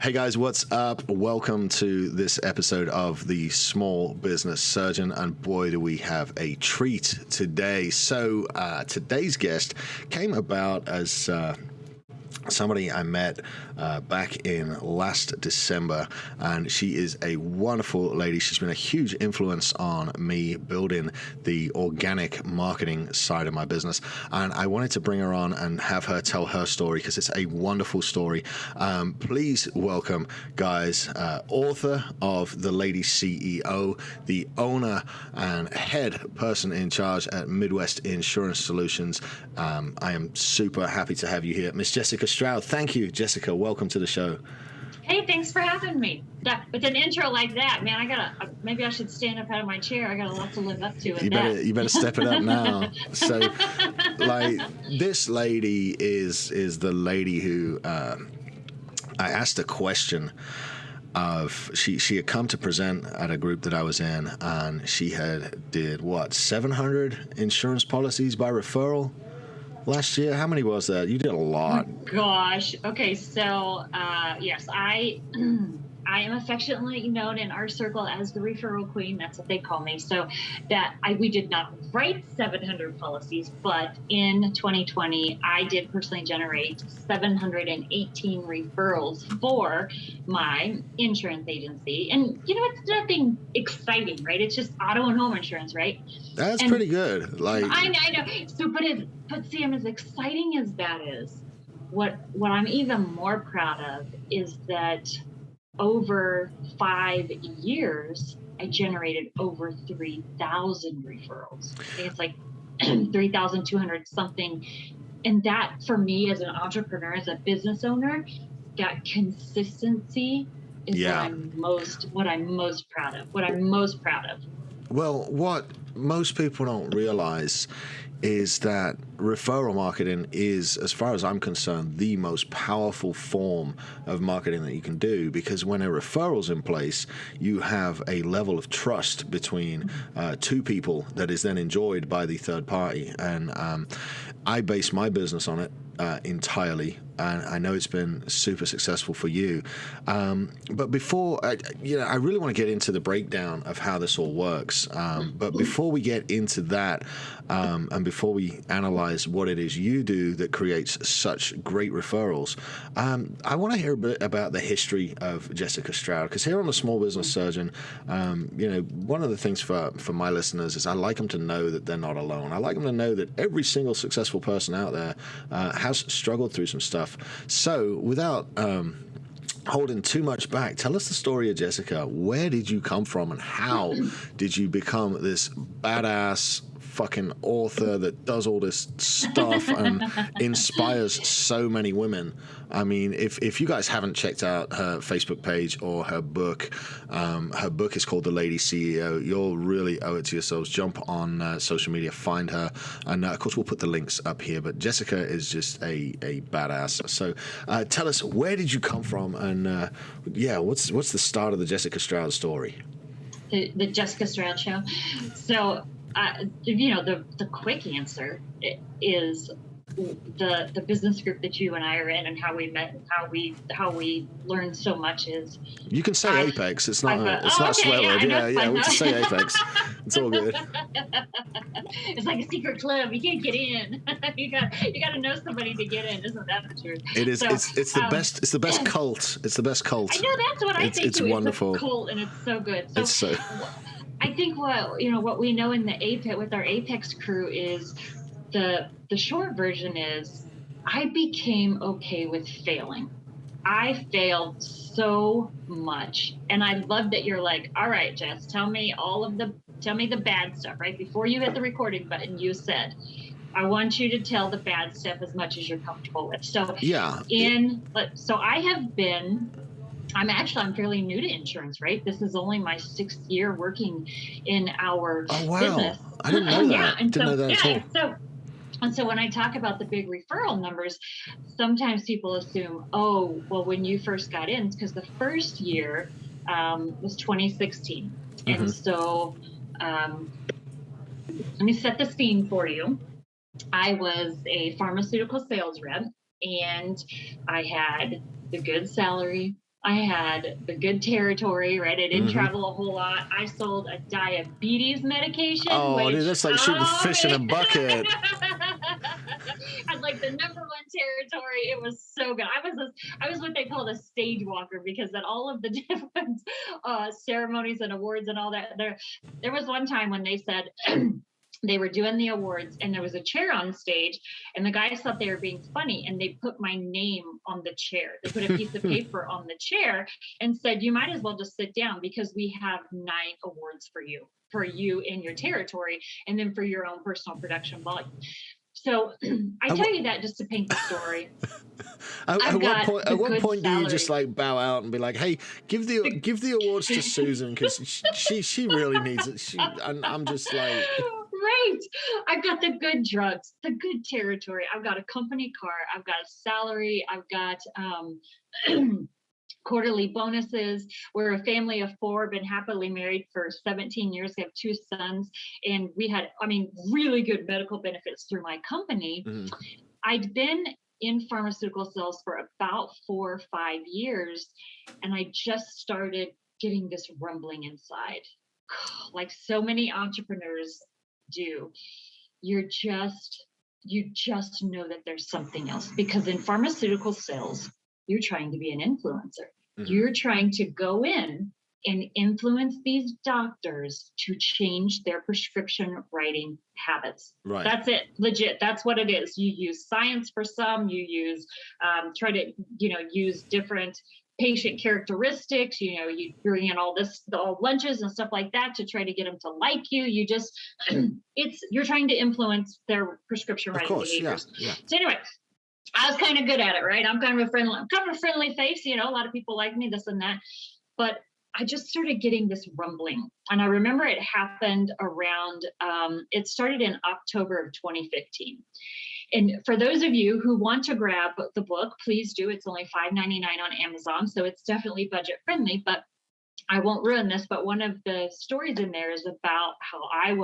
Hey guys, what's up? Welcome to this episode of the Small Business Surgeon, and boy, do we have a treat today. So today's guest came about as somebody I met back in last December, and she is a wonderful lady. She's been a huge influence on me building the organic marketing side of my business, and I wanted to bring her on and have her tell her story because it's a wonderful story. Please welcome, guys, author of The Lady CEO, the owner and head person in charge at Midwest Insurance Solutions. I am super happy to have you here, Miss Jessica Stroud. Thank you, Jessica. Welcome to the show. Hey, thanks for having me. With an intro like that, man, maybe I should stand up out of my chair. I got a lot to live up to. You better step it up now. So, like, this lady is the lady who I asked a question of. She had come to present at a group that I was in, and she did 700 insurance policies by referral last year. How many was that? You did a lot. Oh, gosh. Okay, so yes, I am affectionately known in our circle as the referral queen. That's what they call me. So we did not write 700 policies, but in 2020, I did personally generate 718 referrals for my insurance agency. And it's nothing exciting, right? It's just auto and home insurance, right? That's pretty good. Like I know. So, but Sam, as exciting as that is, what I'm even more proud of is that over 5 years, I generated over 3,000 referrals. I think it's like 3,200 something. And that, for me, as an entrepreneur, as a business owner, that consistency is what I'm most proud of. Well, what most people don't realize is that referral marketing is, as far as I'm concerned, the most powerful form of marketing that you can do, because when a referral's in place, you have a level of trust between two people that is then enjoyed by the third party. And I base my business on it entirely, and I know it's been super successful for you. But before, I really want to get into the breakdown of how this all works. But before we get into that, and before we analyze what it is you do that creates such great referrals, I want to hear a bit about the history of Jessica Stroud, because here on the Small Business Surgeon, one of the things for my listeners is I like them to know that they're not alone. I like them to know that every single successful person out there has struggled through some stuff. So without holding too much back, tell us the story of Jessica. Where did you come from, and how did you become this badass fucking author that does all this stuff and inspires so many women? I mean, if you guys haven't checked out her Facebook page or her book is called The Lady CEO. You'll really owe it to yourselves. Jump on social media, find her, and of course we'll put the links up here. But Jessica is just a badass. So tell us, where did you come from, and what's the start of the Jessica Stroud story? The Jessica Stroud show. So the quick answer is the business group that you and I are in, and how we met, and how we learned so much is. You can say Apex. It's not a swear word. Yeah. We can say Apex. It's all good. It's like a secret club. You can't get in. you got to know somebody to get in. Isn't that the truth? It is. So, it's the best. It's the best cult. It's the best cult. I know, that's what I think. It's wonderful. It's a cult, and it's so good. I think what we know in the Apex with our Apex crew is the short version is I became okay with failing. I failed so much, and I love that you're like, all right, Jess, tell me the bad stuff. Right before you hit the recording button, you said, I want you to tell the bad stuff as much as you're comfortable with. So I'm fairly new to insurance, right? This is only my 6th year working in our business. I didn't know that. Didn't know that at all. And so when I talk about the big referral numbers, sometimes people assume, oh, well, when you first got in, because the first year was 2016. Mm-hmm. And so let me set the scene for you. I was a pharmaceutical sales rep, and I had the good salary. I had the good territory, right? I didn't Mm-hmm. travel a whole lot. I sold a diabetes medication, Oh, which dude, that's like shooting fish in a man. bucket. Had like the number one territory. It was so good. I was what they called a stage walker, because at all of the different ceremonies and awards and all that, there was one time when they said they were doing the awards and there was a chair on stage, and the guys thought they were being funny, and they put my name on the chair. They put a piece of paper on the chair and said, you might as well just sit down, because we have 9 awards for you in your territory, and then for your own personal production volume. So I tell you that just to paint the story. At what point do you just salary. like bow out and be like, "Hey, give the awards to Susan, because she really needs it." And I'm just like, right. I've got the good drugs, the good territory. I've got a company car. I've got a salary. I've got quarterly bonuses. We're a family of 4, been happily married for 17 years. We have 2 sons, and we had, really good medical benefits through my company. mm-hmm. I'd been in pharmaceutical sales for about 4 or 5 years, and I just started getting this rumbling inside, like so many entrepreneurs do. You just know that there's something else, because in pharmaceutical sales, you're trying to be an influencer. Mm-hmm. You're trying to go in and influence these doctors to change their prescription writing habits. Right. That's it. Legit. That's what it is. You use science for some, you use, try to, use different patient characteristics, you bring in all lunches and stuff like that to try to get them to like you. You just, you're trying to influence their prescription writing behaviors. Yeah. So anyway, I was kind of good at it, right? I'm kind of a friendly face, a lot of people like me, this and that. But I just started getting this rumbling. And I remember it happened around, it started in October of 2015. And for those of you who want to grab the book, please do. It's only $5.99 on Amazon, so it's definitely budget friendly. But I won't ruin this, but one of the stories in there is about how I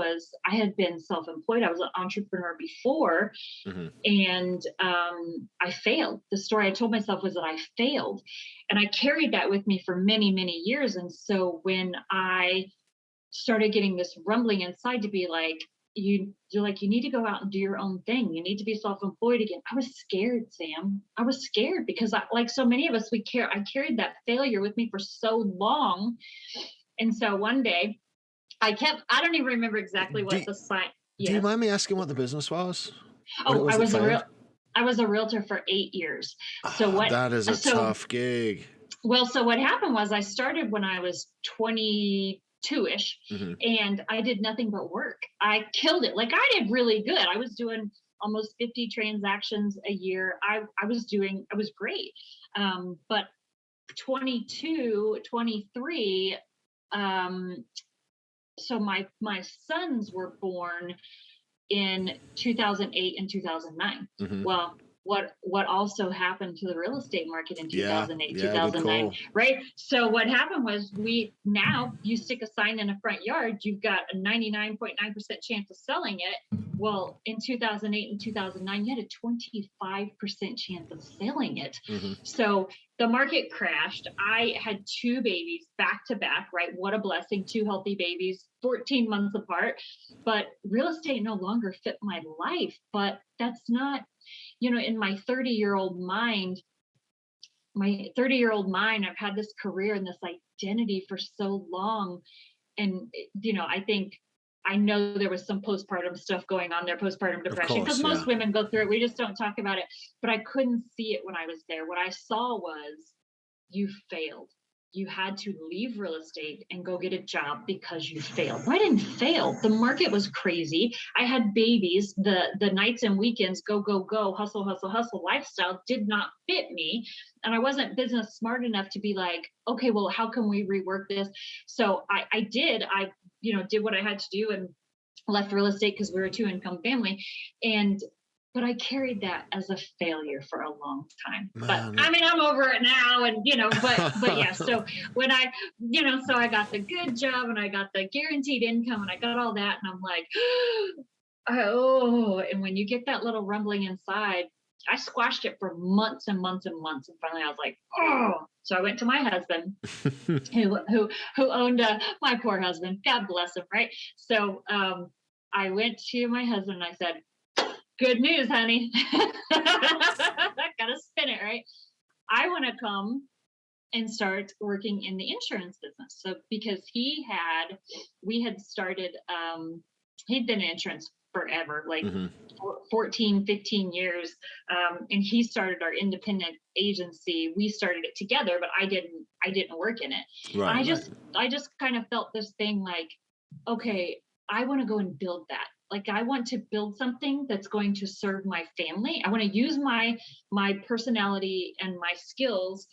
had been self-employed. I was an entrepreneur before, mm-hmm. and I failed. The story I told myself was that I failed, and I carried that with me for many, many years. And so when I started getting this rumbling inside to be like, you need to go out and do your own thing. You need to be self-employed again. I was scared, Sam. I was scared because like so many of us, I carried that failure with me for so long. And so one day I don't even remember exactly what the sign. Do you mind me asking what the business was? I was a realtor for 8 years. So that is a tough gig. Well, so what happened was I started when I was 22-ish, mm-hmm. and I did nothing but work. I killed it. Like, I did really good. I was doing almost 50 transactions a year. I was great. But 22, 23, so my sons were born in 2008 and 2009. Mm-hmm. Well, what also happened to the real estate market in 2008, 2009, right? So what happened was you stick a sign in a front yard, you've got a 99.9% chance of selling it. Well, in 2008 and 2009, you had a 25% chance of selling it. Mm-hmm. So the market crashed. I had 2 babies back to back, right? What a blessing. 2 healthy babies, 14 months apart. But real estate no longer fit my life. But that's not, in my 30-year-old mind, I've had this career and this identity for so long. And, I know there was some postpartum stuff going on there, postpartum depression, because most women go through it. We just don't talk about it. But I couldn't see it when I was there. What I saw was, you failed. You had to leave real estate and go get a job because you failed. I didn't fail. The market was crazy. I had babies. The nights and weekends, go, hustle, hustle, hustle lifestyle did not fit me. And I wasn't business smart enough to be like, okay, well, how can we rework this? So I did what I had to do and left real estate because we were a 2-income family. But I carried that as a failure for a long time. Man. But I'm over it now. And, but yeah, so when so I got the good job and I got the guaranteed income and I got all that. And I'm like, and when you get that little rumbling inside, I squashed it for months and months and months, and finally I was like, oh. So I went to my husband, who owned my poor husband. God bless him, right? So I went to my husband and I said, "Good news, honey. Gotta spin it, right? I want to come and start working in the insurance business." So because we had started, he'd been in insurance forever, like Hmm. 14, 15 years. And he started our independent agency. We started it together, but I didn't work in it. And Right, right. I just kind of felt this thing like, okay, I want to go and build that. Like I want to build something that's going to serve my family. I want to use my personality and my skills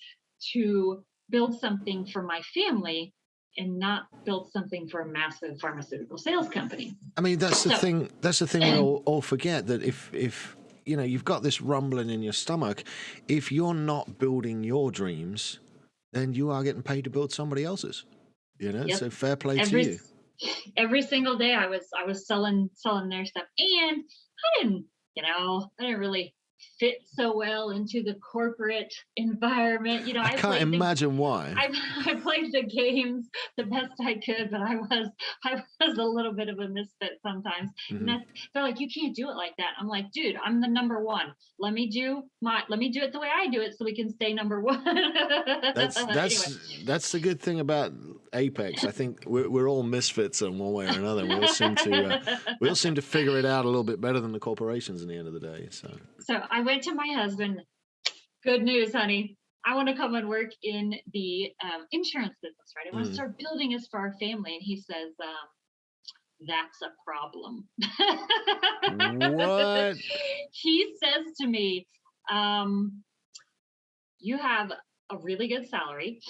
to build something for my family and not build something for a massive pharmaceutical sales company. I mean, that's the So thing. That's the thing we all forget, that if you know you've got this rumbling in your stomach, if you're not building your dreams, then you are getting paid to build somebody else's. You know, yep, so fair play to every you. every single day I was selling their stuff, and I didn't really fit so well into the corporate environment. I can't imagine why. I played the games the best I could, but I was a little bit of a misfit sometimes. And Hmm. they're like, "You can't do it like that." I'm like, "Dude, I'm the number one. Let me do it the way I do it, so we can stay number one." That's Anyway, that's that's the good thing about Apex. I think we're all misfits in one way or another. We all seem to figure it out a little bit better than the corporations in the end of the day. So so I went to my husband. Good news, honey. I want to come and work in the insurance business, right? I want to mm. start building this for our family. And he says, that's a problem. What? He says to me, um, you have a really good salary.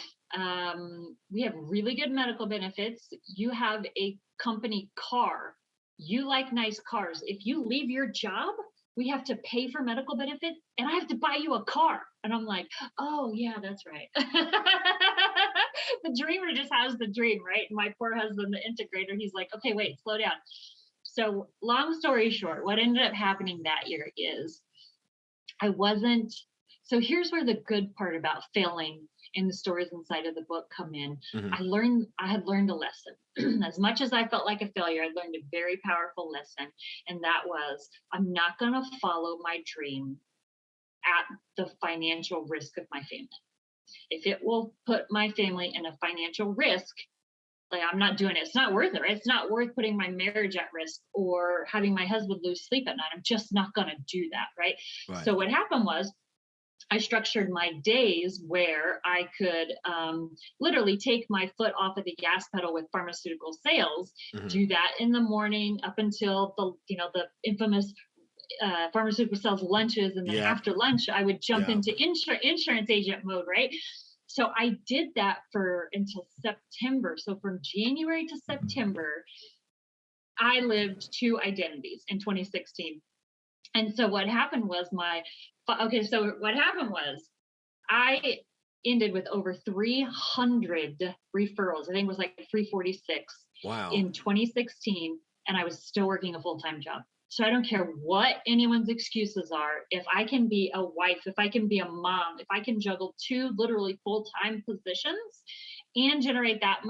We have really good medical benefits. You have a company car. You like nice cars. If you leave your job, we have to pay for medical benefits and I have to buy you a car. And I'm like, oh, yeah, that's right. The dreamer just has the dream, right? And my poor husband, the integrator, he's like, okay, wait, slow down. So, long story short, what ended up happening that year is I wasn't. So here's where the good part about failing and the stories inside of the book come in. Hmm. I had learned a lesson. As much as I felt like a failure, I learned a very powerful lesson. And that was, I'm not going to follow my dream at the financial risk of my family. If it will put my family in a financial risk, like I'm not doing it. It's not worth it, right? It's not worth putting my marriage at risk or having my husband lose sleep at night. I'm just not going to do that, right? Right. So what happened was I structured my days where I could literally take my foot off of the gas pedal with pharmaceutical sales, Hmm. do that in the morning up until the infamous pharmaceutical sales lunches, and then Yeah. after lunch I would jump Yeah. into insurance agent mode, right? So I did that for until September. So from January to September, I lived two identities in 2016. And so what happened was I ended with over 300 referrals. I think it was like 346 Wow. in 2016, and I was still working a full-time job. So I don't care what anyone's excuses are. If I can be a wife, if I can be a mom, if I can juggle two literally full-time positions and generate that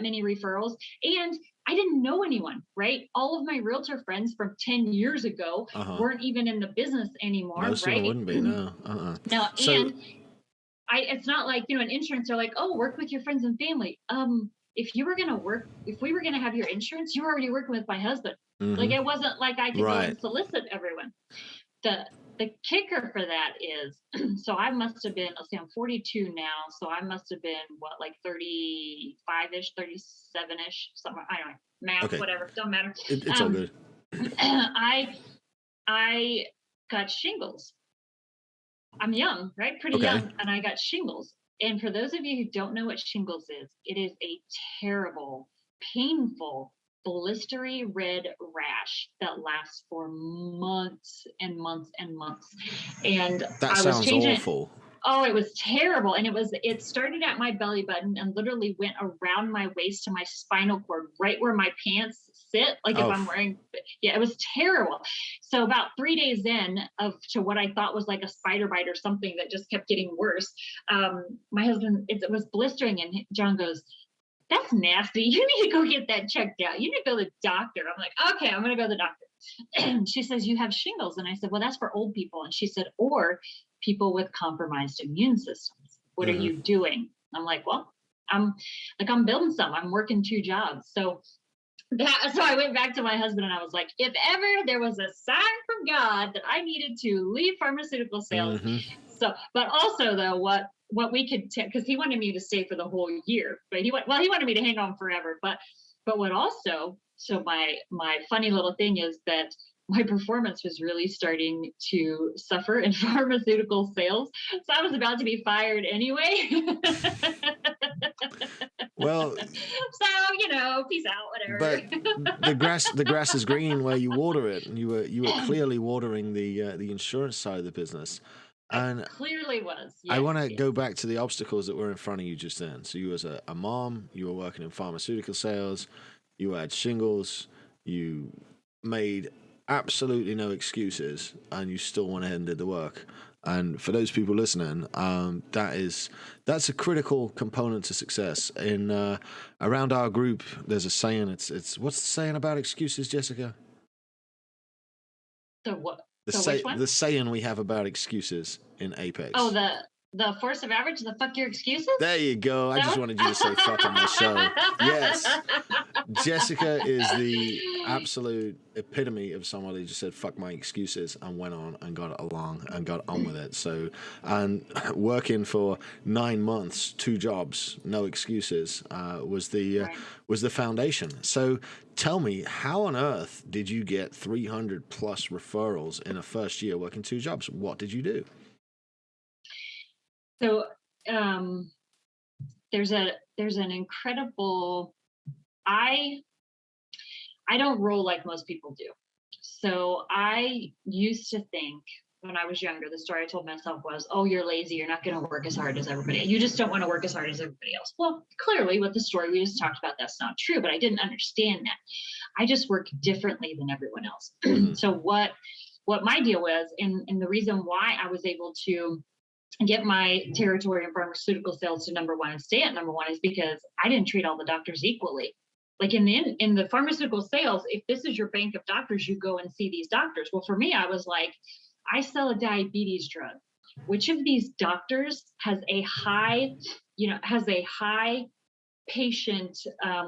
many referrals, and I didn't know anyone, right? All of my realtor friends from 10 years ago Uh-huh. weren't even in the business anymore, Most of them right? wouldn't be. No. Uh-uh. Now, So. and it's not like, in insurance, they're like, oh, work with your friends and family. If we were gonna have your insurance, you were already working with my husband. Like Hmm. it wasn't like I could go Right. and solicit everyone. The kicker for that is, so I must have been, let's see, I'm 42 now, so I must have been what, like 35-ish, 37-ish, somewhere. I don't know, math, Okay. whatever, don't matter. It's all good. I got shingles. I'm young, right? Pretty Okay. young, and I got shingles. And for those of you who don't know what shingles is, it is a terrible, painful, blistery red rash that lasts for months and months and months. And That I was sounds changing it. awful. Oh, it was terrible. And it started at my belly button and literally went around my waist to my spinal cord, right where my pants sit. Like if I'm wearing, it was terrible. So about 3 days in to what I thought was like a spider bite or something that just kept getting worse. My husband, it was blistering, and John goes, "That's nasty. You need to go get that checked out. You need to go to the doctor." I'm like, "Okay, I'm going to go to the doctor." And she says, "You have shingles." And I said, "Well, that's for old people." And she said, "Or people with compromised immune systems. What are you doing?" I'm like, "Well, I'm building some. I'm working 2 jobs." So I went back to my husband and I was like, if ever there was a sign from God that I needed to leave pharmaceutical sales. So, but also though, what we could, because he wanted me to stay for the whole year, but he wanted me to hang on forever. But what also, so my funny little thing is that my performance was really starting to suffer in pharmaceutical sales. So I was about to be fired anyway. Well, so peace out, whatever. But the grass is green where you water it, and you were clearly watering the insurance side of the business. And I clearly was. Yes, I want to go back to the obstacles that were in front of you just then. So you was a mom, you were working in pharmaceutical sales, you had shingles, you made absolutely no excuses, and you still went ahead and did the work. And for those people listening, that's a critical component to success. In around our group, there's a saying. It's what's the saying about excuses, Jessica? The what? The saying we have about excuses in Apex. Oh, the force of average, the fuck your excuses? There you go. I just wanted you to say fuck on my show. Yes. Jessica is the absolute epitome of someone who just said fuck my excuses and went on and got along and got on with it. So, and working for 9 months, 2 jobs, no excuses, was the foundation. So tell me, how on earth did you get 300 plus referrals in a first year working 2 jobs? What did you do? So there's an incredible, I don't roll like most people do. So I used to think when I was younger, the story I told myself was, oh, you're lazy. You're not going to work as hard as everybody. You just don't want to work as hard as everybody else. Well, clearly with the story we just talked about, that's not true, but I didn't understand that. I just work differently than everyone else. So what my deal was, and the reason why I was able to get my territory in pharmaceutical sales to number 1 and stay at number 1 is because I didn't treat all the doctors equally. Like in the pharmaceutical sales, if this is your bank of doctors, you go and see these doctors. Well, for me, I was like, I sell a diabetes drug. Which of these doctors has a high patient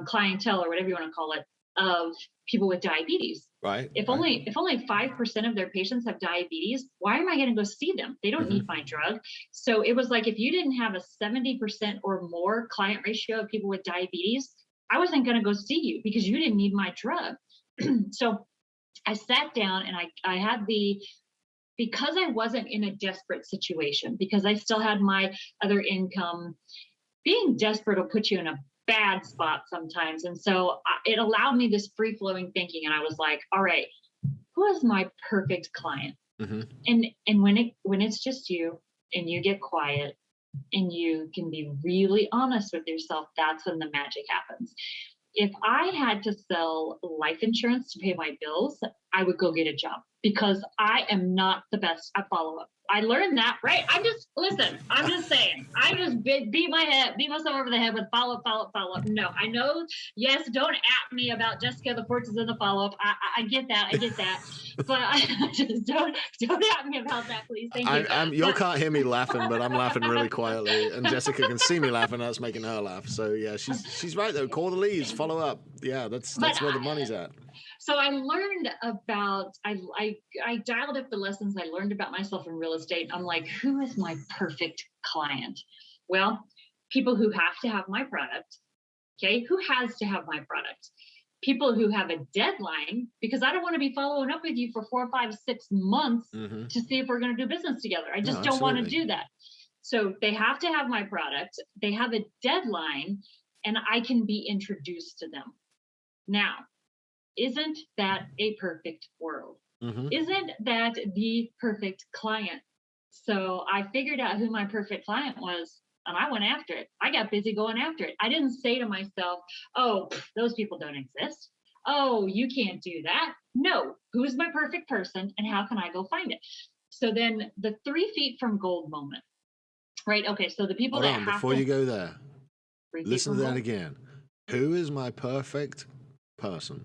clientele, or whatever you want to call it, of people with diabetes? Right. If only 5% of their patients have diabetes, why am I going to go see them? They don't need my drug. So it was like, if you didn't have a 70% or more client ratio of people with diabetes, I wasn't going to go see you because you didn't need my drug. So I sat down and I had because I wasn't in a desperate situation, because I still had my other income. Being desperate will put you in a bad spot sometimes. And so it allowed me this free flowing thinking. And I was like, all right, who is my perfect client? And when it's just you and you get quiet and you can be really honest with yourself, that's when the magic happens. If I had to sell life insurance to pay my bills, I would go get a job because I am not the best at follow-up. I learned that, right? I'm just saying, I just beat myself over the head with follow up. No, I know. Yes. Don't at me about Jessica, the forces of the follow up. I get that. But I just don't at me about that, please. Thank you. You can't hear me laughing, but I'm laughing really quietly, and Jessica can see me laughing. That's making her laugh. So yeah, she's right though. Call the leads, follow up. Yeah, that's where the money's at. So I learned about, I dialed up the lessons I learned about myself in real estate. I'm like, who is my perfect client? Well, people who have to have my product. Okay. Who has to have my product? People who have a deadline, because I don't want to be following up with you for 4, 5, 6 months to see if we're going to do business together. I just don't want to do that. So they have to have my product. They have a deadline, and I can be introduced to them. Now, isn't that a perfect world? Isn't that the perfect client? So I figured out who my perfect client was, and I went after it. I got busy going after it. I didn't say to myself, oh, those people don't exist. Oh, you can't do that. No, who's my perfect person and how can I go find it? So then the 3 feet from gold moment, right? Okay, so the people Hold that on, have before to you go there, 3 feet listen to from that gold, again. Who is my perfect person?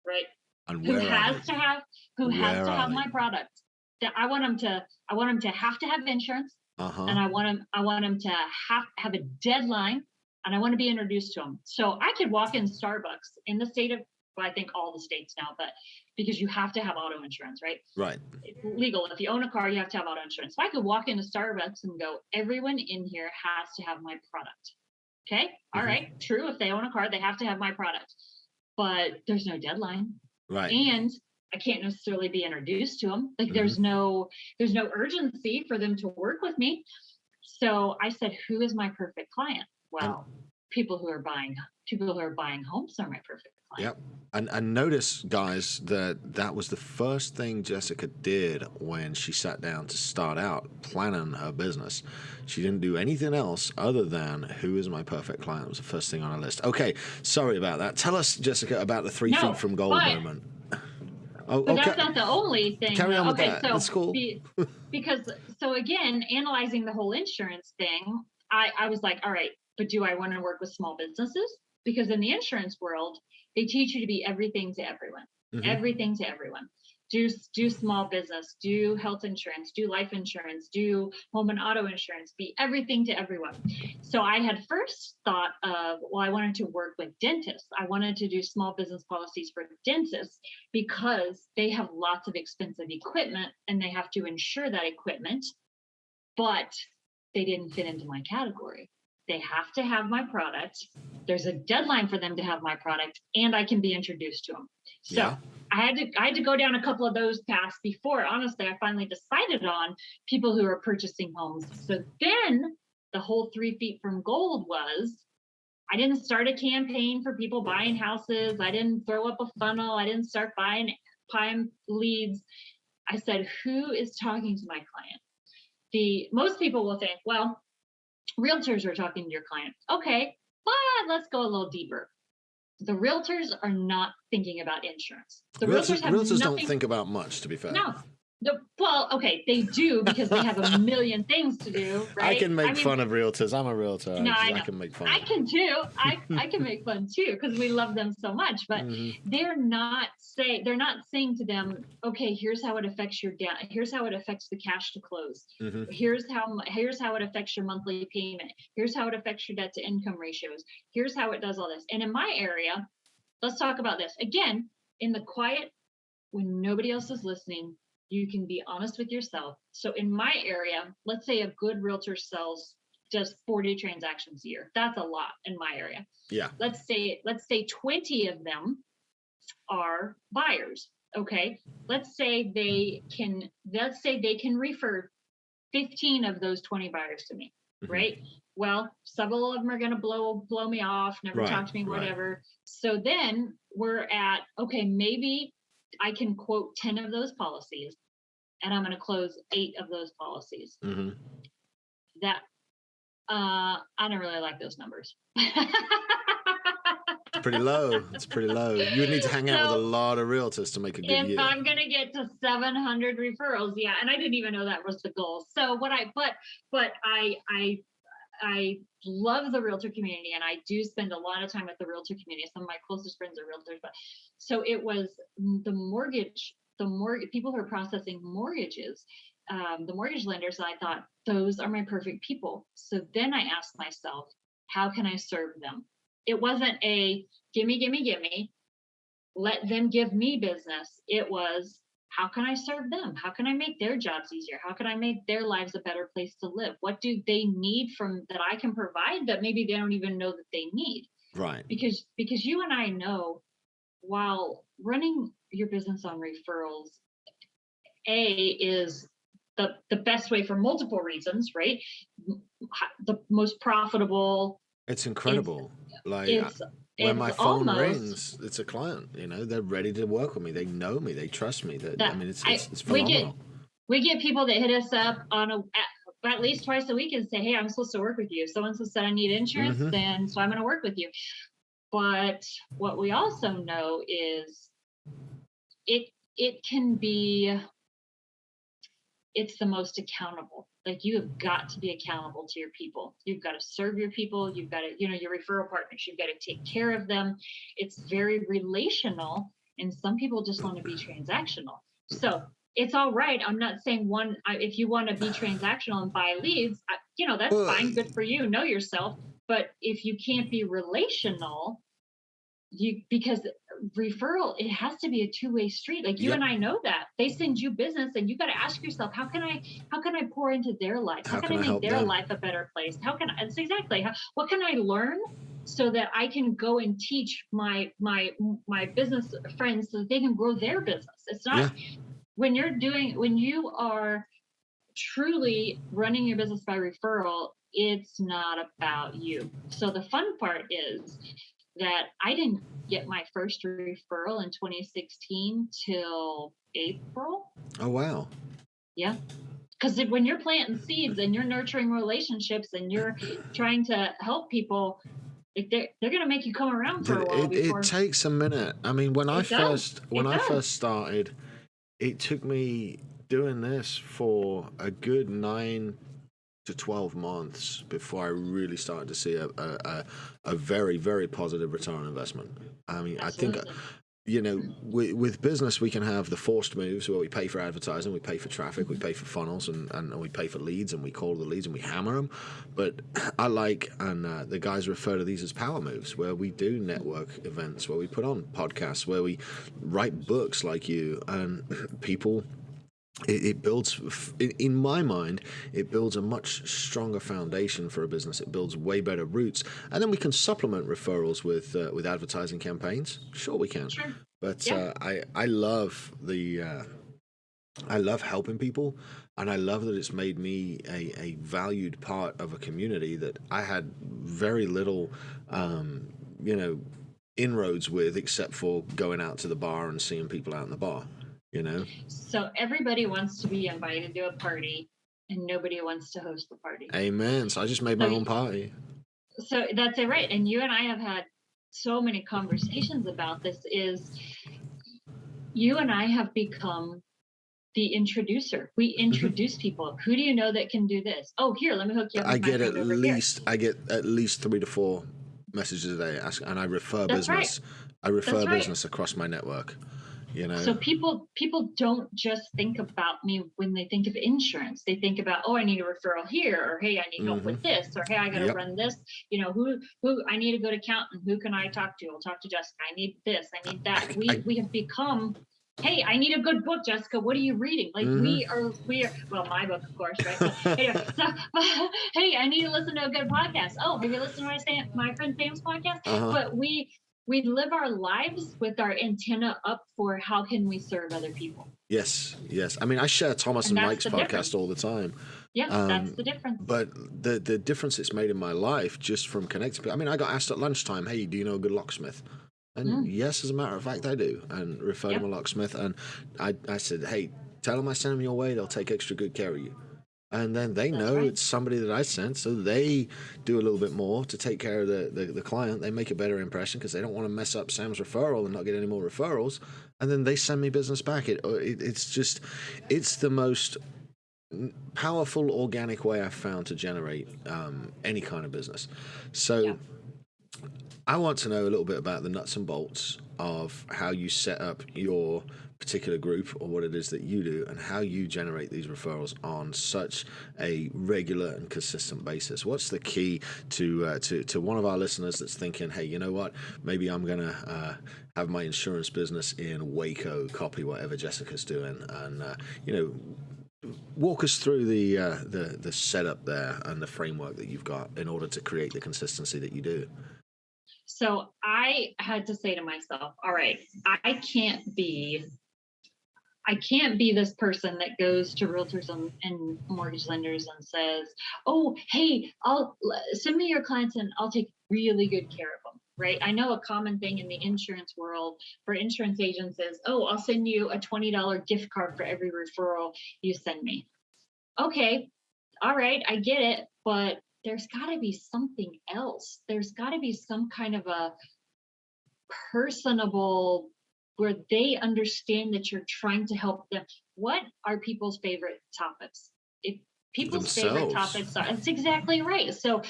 right? And Who where are has they? to have who has Where to are have they? my product. That I want them to have to have insurance, Uh-huh. and I want them to have a deadline, and I want to be introduced to them. So I could walk in Starbucks in the state of, well, I think all the states now, but because you have to have auto insurance, right? Right. It's legal. If you own a car, you have to have auto insurance. So I could walk into Starbucks and go, everyone in here has to have my product. Okay. All right. True. If they own a car, they have to have my product, but there's no deadline. Right. And I can't necessarily be introduced to them. Like there's no urgency for them to work with me. So I said, who is my perfect client? And Well, people who are buying homes are my perfect client. yep. And notice, guys, that was the first thing Jessica did when she sat down to start out planning her business. She didn't do anything else other than who is my perfect client. It was the first thing on her list. Okay, sorry about that. Tell us, Jessica, about the 3 feet No, from gold but moment. Oh, but okay. that's not the only thing. Carry on with Okay, that. so That's cool. because so again, analyzing the whole insurance thing, I was like, all right, but do I want to work with small businesses? Because in the insurance world, they teach you to be everything to everyone. Everything to everyone. Do small business, do health insurance, do life insurance, do home and auto insurance, be everything to everyone. So I had first thought of, well, I wanted to work with dentists. I wanted to do small business policies for dentists because they have lots of expensive equipment and they have to insure that equipment, but they didn't fit into my category. They have to have my product. There's a deadline for them to have my product, and I can be introduced to them. So Yeah. I had to go down a couple of those paths before, honestly, I finally decided on people who are purchasing homes. So then the whole 3 feet from gold was, I didn't start a campaign for people buying houses. I didn't throw up a funnel. I didn't start buying leads. I said, who is talking to my client? Most people will think, well, realtors are talking to your client. Okay, but let's go a little deeper. The realtors are not thinking about insurance. The realtors have Realtors don't nothing. think about much, to be fair. No. Well, okay, they do because they have a million things to do, right? I can make I mean, fun of realtors. I'm a realtor. no, I I know. can make fun I of them. can too. I can make fun too because we love them so much. But they're not saying to them, okay, here's how it affects your down. Here's how it affects the cash to close. Here's how it affects your monthly payment. Here's how it affects your debt to income ratios. Here's how it does all this. And in my area, let's talk about this again in the quiet when nobody else is listening. You can be honest with yourself. So in my area, let's say a good realtor does 40 transactions a year. That's a lot in my area. Yeah. Let's say 20 of them are buyers. Okay. Let's say they can refer 15 of those 20 buyers to me, right? Well, several of them are going to blow me off, never talk to me, whatever. So then we're at, okay, maybe I can quote 10 of those policies and I'm going to close 8 of those policies. That I don't really like those numbers. Pretty low. It's pretty low. You would need to hang out with a lot of realtors to make a good year. If I'm going to get to 700 referrals, yeah, and I didn't even know that was the goal. So but I love the realtor community, and I do spend a lot of time with the realtor community. Some of my closest friends are realtors, but so it was the mortgage people who are processing mortgages, the mortgage lenders. I thought those are my perfect people. So then I asked myself, how can I serve them? It wasn't a gimme, let them give me business. It was, how can I serve them? How can I make their jobs easier? How can I make their lives a better place to live? What do they need from that I can provide that maybe they don't even know that they need? Right. Because you and I know, while running your business on referrals, is the best way for multiple reasons, right? The most profitable. It's incredible. When my phone rings, it's a client. They're ready to work with me. They know me. They trust me. It's phenomenal. We get people that hit us up on at least twice a week and say, hey, I'm supposed to work with you. So-and-so said I need insurance, and so I'm going to work with you. But what we also know is it can be it's the most accountable. Like you have got to be accountable to your people. You've got to serve your people. You've got to, your referral partners, you've got to take care of them. It's very relational. And some people just want to be transactional. So it's all right. I'm not saying if you want to be transactional and buy leads, that's Well, fine. Good for you. Know yourself. But if you can't be relational, because referral, it has to be a two-way street. Like you yep. and I know that they send you business, and you got to ask yourself, how can I pour into their life? How How can can I I make help their them? life a better place? It's exactly what can I learn so that I can go and teach my business friends so that they can grow their business. It's not Yeah. when you are truly running your business by referral, it's not about you. So the fun part is that I didn't get my first referral in 2016 till April. Oh, wow. Yeah. Because when you're planting seeds and you're nurturing relationships and you're trying to help people, like they're going to make you come around for a while It before. takes a minute. I mean, when I It does. first started, it took me doing this for a good 9 to 12 months before I really started to see a very, very positive return on investment. I mean, I think, Absolutely. with business, we can have the forced moves where we pay for advertising, we pay for traffic, we pay for funnels, and we pay for leads, and we call the leads and we hammer them. But I the guys refer to these as power moves, where we do network events, where we put on podcasts, where we write books like you, and people. It builds, in my mind, it builds a much stronger foundation for a business. It builds way better roots, and then we can supplement referrals with advertising campaigns. Sure, we can. Sure. But Yeah. I love I love helping people, and I love that it's made me a valued part of a community that I had very little, um, you know, inroads with, except for going out to the bar and seeing people out in the bar. You know. So everybody wants to be invited to a party and nobody wants to host the party. Amen. So I just made my So own party. So that's it, right? And you and I have had so many conversations about this. Is you and I have become the introducer. We introduce people. Who do you know that can do this? Oh, here, let me hook you up with my friend over here. I get at least 3 to 4 messages a day, and I refer That's right. business. I refer That's right. business across my network. So people don't just think about me when they think of insurance. They think about, oh, I need a referral here, or hey, I need help with this, or hey, I got to run this. Who I need to go to accountant. Who can I talk to? I'll talk to Jessica. I need this. I need that. We have become. Hey, I need a good book, Jessica. What are you reading? Like we are. Well, my book, of course, right? But anyway, hey, I need to listen to a good podcast. Oh, have you listened to my friend Sam's podcast? But we live our lives with our antenna up for how can we serve other people. Yes. I mean, I share Thomas and Mike's podcast all the time. Yeah, that's the difference. But the difference it's made in my life just from connecting. I mean, I got asked at lunchtime, "Hey, do you know a good locksmith?" And yes, as a matter of fact, I do, and referred him a locksmith. And I said, "Hey, tell them I sent them your way. They'll take extra good care of you." And then they know it's somebody that I sent, so they do a little bit more to take care of the client. They make a better impression because they don't want to mess up Sam's referral and not get any more referrals. And then they send me business back. It's the most powerful organic way I've found to generate any kind of business. So I want to know a little bit about the nuts and bolts of how you set up your particular group or what it is that you do and how you generate these referrals on such a regular and consistent basis. What's the key to one of our listeners that's thinking, hey, you know what, maybe I'm going to have my insurance business in Waco, copy whatever Jessica's doing, and walk us through the setup there and the framework that you've got in order to create the consistency that you do. So I had to say to myself, all right, I can't be this person that goes to realtors and mortgage lenders and says, oh, hey, I'll send me your clients and I'll take really good care of them. Right. I know a common thing in the insurance world for insurance agents is, oh, I'll send you a $20 gift card for every referral you send me. Okay. All right. I get it. But there's got to be something else. There's got to be some kind of a personable, where they understand that you're trying to help them. What are people's favorite topics? If people's favorite Themselves. topics are, that's exactly right. So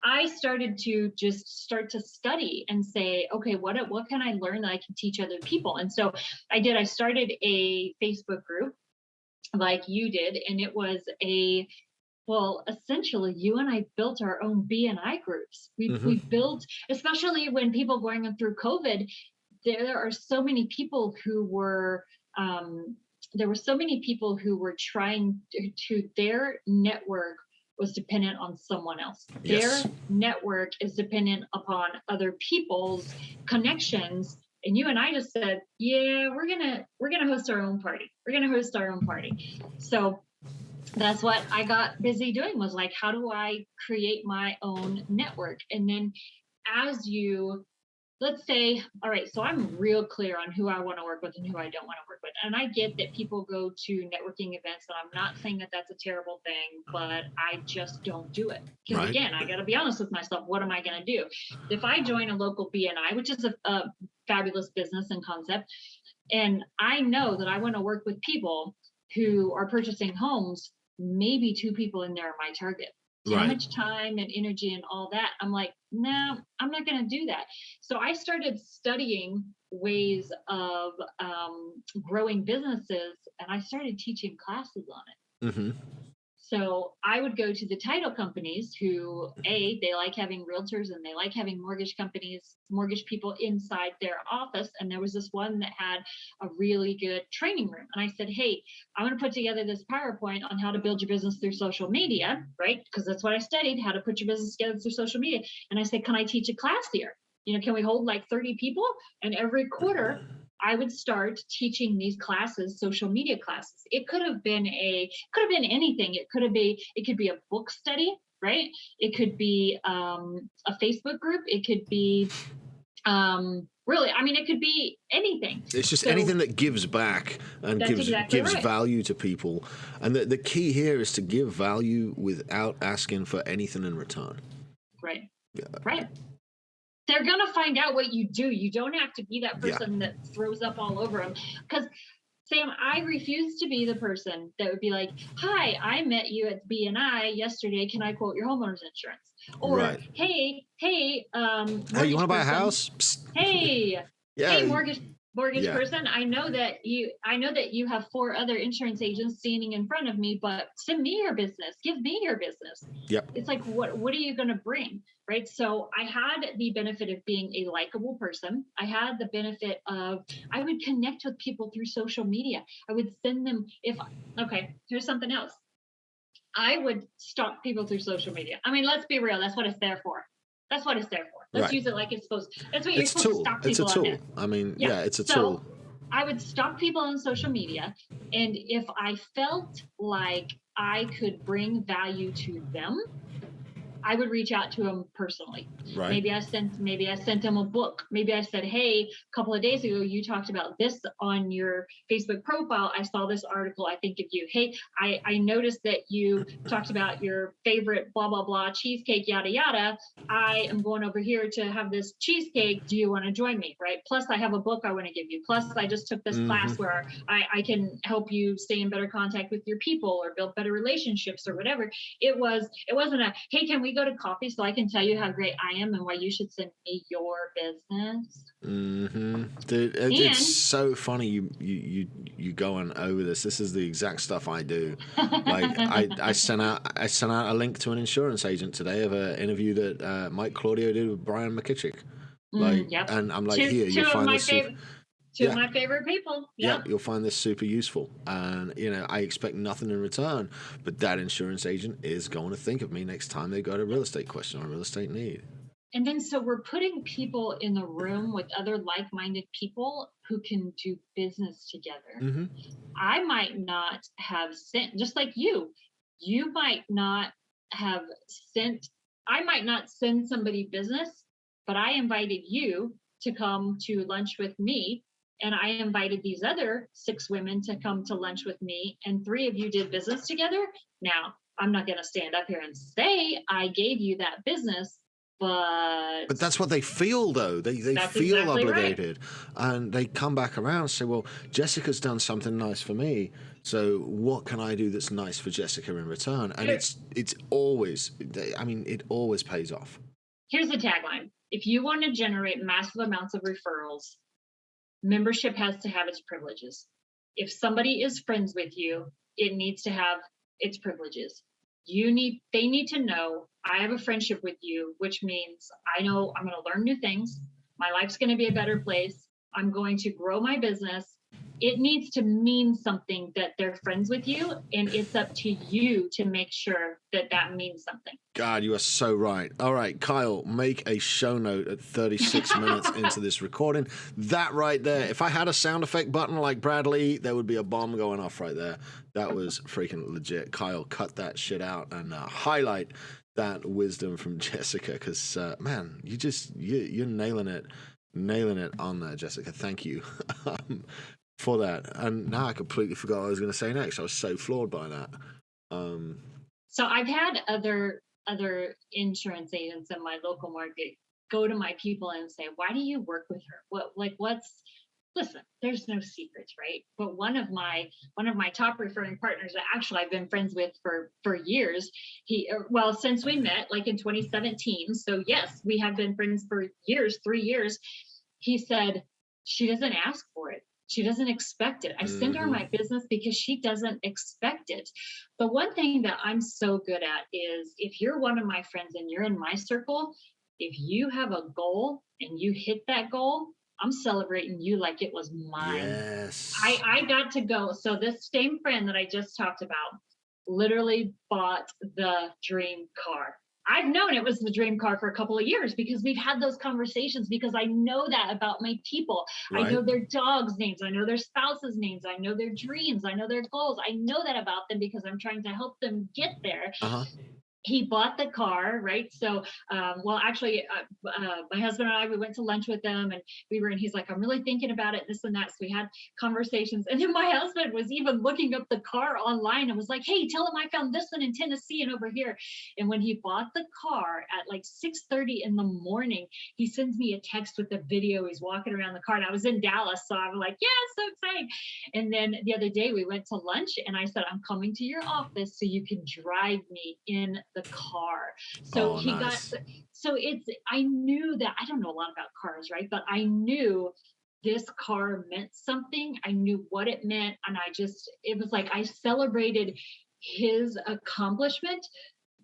I started to just start to study and say, okay, what can I learn that I can teach other people? And so I did. I started a Facebook group like you did, and it was a, well, essentially, you and I built our own BNI groups. We Hmm. built, especially when people going through COVID, there are so many people who were um, there were so many people who were trying to their network was dependent on someone else. Yes. Their network is dependent upon other people's connections. And you and I just said, yeah, we're gonna host our own party. We're gonna host our own party. So that's what I got busy doing, was like, how do I create my own network? And then as you, let's say, all right, so I'm real clear on who I want to work with and who I don't want to work with. And I get that people go to networking events, and I'm not saying that that's a terrible thing, but I just don't do it. Because Right. again, I got to be honest with myself. What am I going to do? If I join a local BNI, which is a fabulous business and concept, and I know that I want to work with people who are purchasing homes, maybe two people in there are my target. How Right. much time and energy and all that? I'm like, no, I'm not going to do that. So I started studying ways of growing businesses, and I started teaching classes on it. Hmm. So I would go to the title companies who, A, they like having realtors and they like having mortgage companies, mortgage people inside their office. And there was this one that had a really good training room. And I said, hey, I want to put together this PowerPoint on how to build your business through social media, right? Because that's what I studied, how to put your business together through social media. And I said, can I teach a class here? Can we hold like 30 people? And every quarter, I would start teaching these classes, social media classes. It could have been anything. It could be a book study, right? It could be a Facebook group. It could be really, I mean, it could be anything. It's just So anything that gives back and that's exactly gives right. value to people. And the key here is to give value without asking for anything in return. Right. Yeah. Right. They're going to find out what you do. You don't have to be that Yeah. person that throws up all over them. Because Sam, I refuse to be the person that would be like, hi, I met you at BNI yesterday. Can I quote your homeowner's insurance? Or, Right. hey, Hey, you want mortgage to buy a person. house? Psst. Hey, Yeah. mortgage Yeah. person, I know that you have four other insurance agents standing in front of me, but send me your business, give me your business. Yep. It's like, what are you going to bring, right? So I had the benefit of being a likable person. I had the benefit of, I would connect with people through social media. I would send them, if okay, here's something else. I would stalk people through social media. I mean, let's be real, that's what it's there for. That's what it's there for. Let's Right. use it like it's supposed. That's what you're It's a supposed to tool. stalk It's a people on tool. there. I mean, Yeah. yeah, it's a So tool. I would stalk people on social media, and if I felt like I could bring value to them, I would reach out to them personally. Right. Maybe I sent them a book. Maybe I said, hey, a couple of days ago, you talked about this on your Facebook profile. I saw this article. I think of you. Hey, I noticed that you talked about your favorite blah, blah, blah, cheesecake, yada, yada. I am going over here to have this cheesecake. Do you want to join me? Right. Plus, I have a book I want to give you. Plus, I just took this class where I can help you stay in better contact with your people or build better relationships or whatever. It wasn't a, hey, can we go to coffee so I can tell you how great I am and why you should send me your business? Dude, it's so funny you going over this. This is the exact stuff I do. Like I sent out a link to an insurance agent today of an interview that Mike Claudio did with Brian McKittrick. Like, yep. and I'm like, here, you'll two find of this. Two of my favorite people. Yep. Yeah, you'll find this super useful. And, I expect nothing in return, but that insurance agent is going to think of me next time they got a real estate question or a real estate need. And then so we're putting people in the room with other like-minded people who can do business together. I might not have sent, just like you might not have sent, I might not send somebody business, but I invited you to come to lunch with me. And I invited these other 6 women to come to lunch with me, and 3 of you did business together. Now, I'm not going to stand up here and say I gave you that business, But But that's what they feel, though. They that's feel exactly right. obligated, and they come back around and say, "Well, Jessica's done something nice for me, so what can I do that's nice for Jessica in return?" And Here, it's always, I mean, it always pays off. here's the tagline. If you want to generate massive amounts of referrals, membership has to have its privileges. If somebody is friends with you, it needs to have its privileges. They need to know I have a friendship with you, which means I know I'm going to learn new things. My life's going to be a better place. I'm going to grow my business. It needs to mean something that they're friends with you, and it's up to you to make sure that that means something. God, you are so right. All right, Kyle, make a show note at 36 minutes into this recording. That right there. If I had a sound effect button like Bradley, there would be a bomb going off right there. That was freaking legit. Kyle, cut that shit out and highlight that wisdom from Jessica, because man, you're nailing it on there, Jessica. Thank you for that. And now I completely forgot what I was going to say next. I was so floored by that. So I've had other insurance agents in my local market go to my people and say, "Why do you work with her? What's listen, there's no secrets, right?" But one of my top referring partners that actually I've been friends with for years, well, since we met like in 2017. So yes, we have been friends for years, 3 years. He said, "She doesn't ask for it. She doesn't expect it. I send her Mm-hmm. my business because she doesn't expect it." The one thing that I'm so good at is if you're one of my friends and you're in my circle, if you have a goal and you hit that goal, I'm celebrating you like it was mine. I, Yes. I got to go. So this same friend that I just talked about literally bought the dream car. I've known it was the dream car for a couple of years because we've had those conversations because I know that about my people. I Right? know their dogs' names. I know their spouses' names. I know their dreams. I know their goals. I know that about them because I'm trying to help them get there. Uh-huh. He bought the car, right? So, well, actually, my husband and I, we went to lunch with them, and he's like, "I'm really thinking about it, this and that." So we had conversations, and then my husband was even looking up the car online and was like, "Hey, tell him I found this one in Tennessee and over here." And when he bought the car at like 6:30 in the morning, he sends me a text with the video. He's walking around the car, and I was in Dallas, so I was like, "Yeah, so exciting." And then the other day we went to lunch, and I said, "I'm coming to your office so you can drive me in the car." So Oh, he got, nice. so I knew that I don't know a lot about cars, right? But I knew this car meant something. I knew what it meant. And it was like I celebrated his accomplishment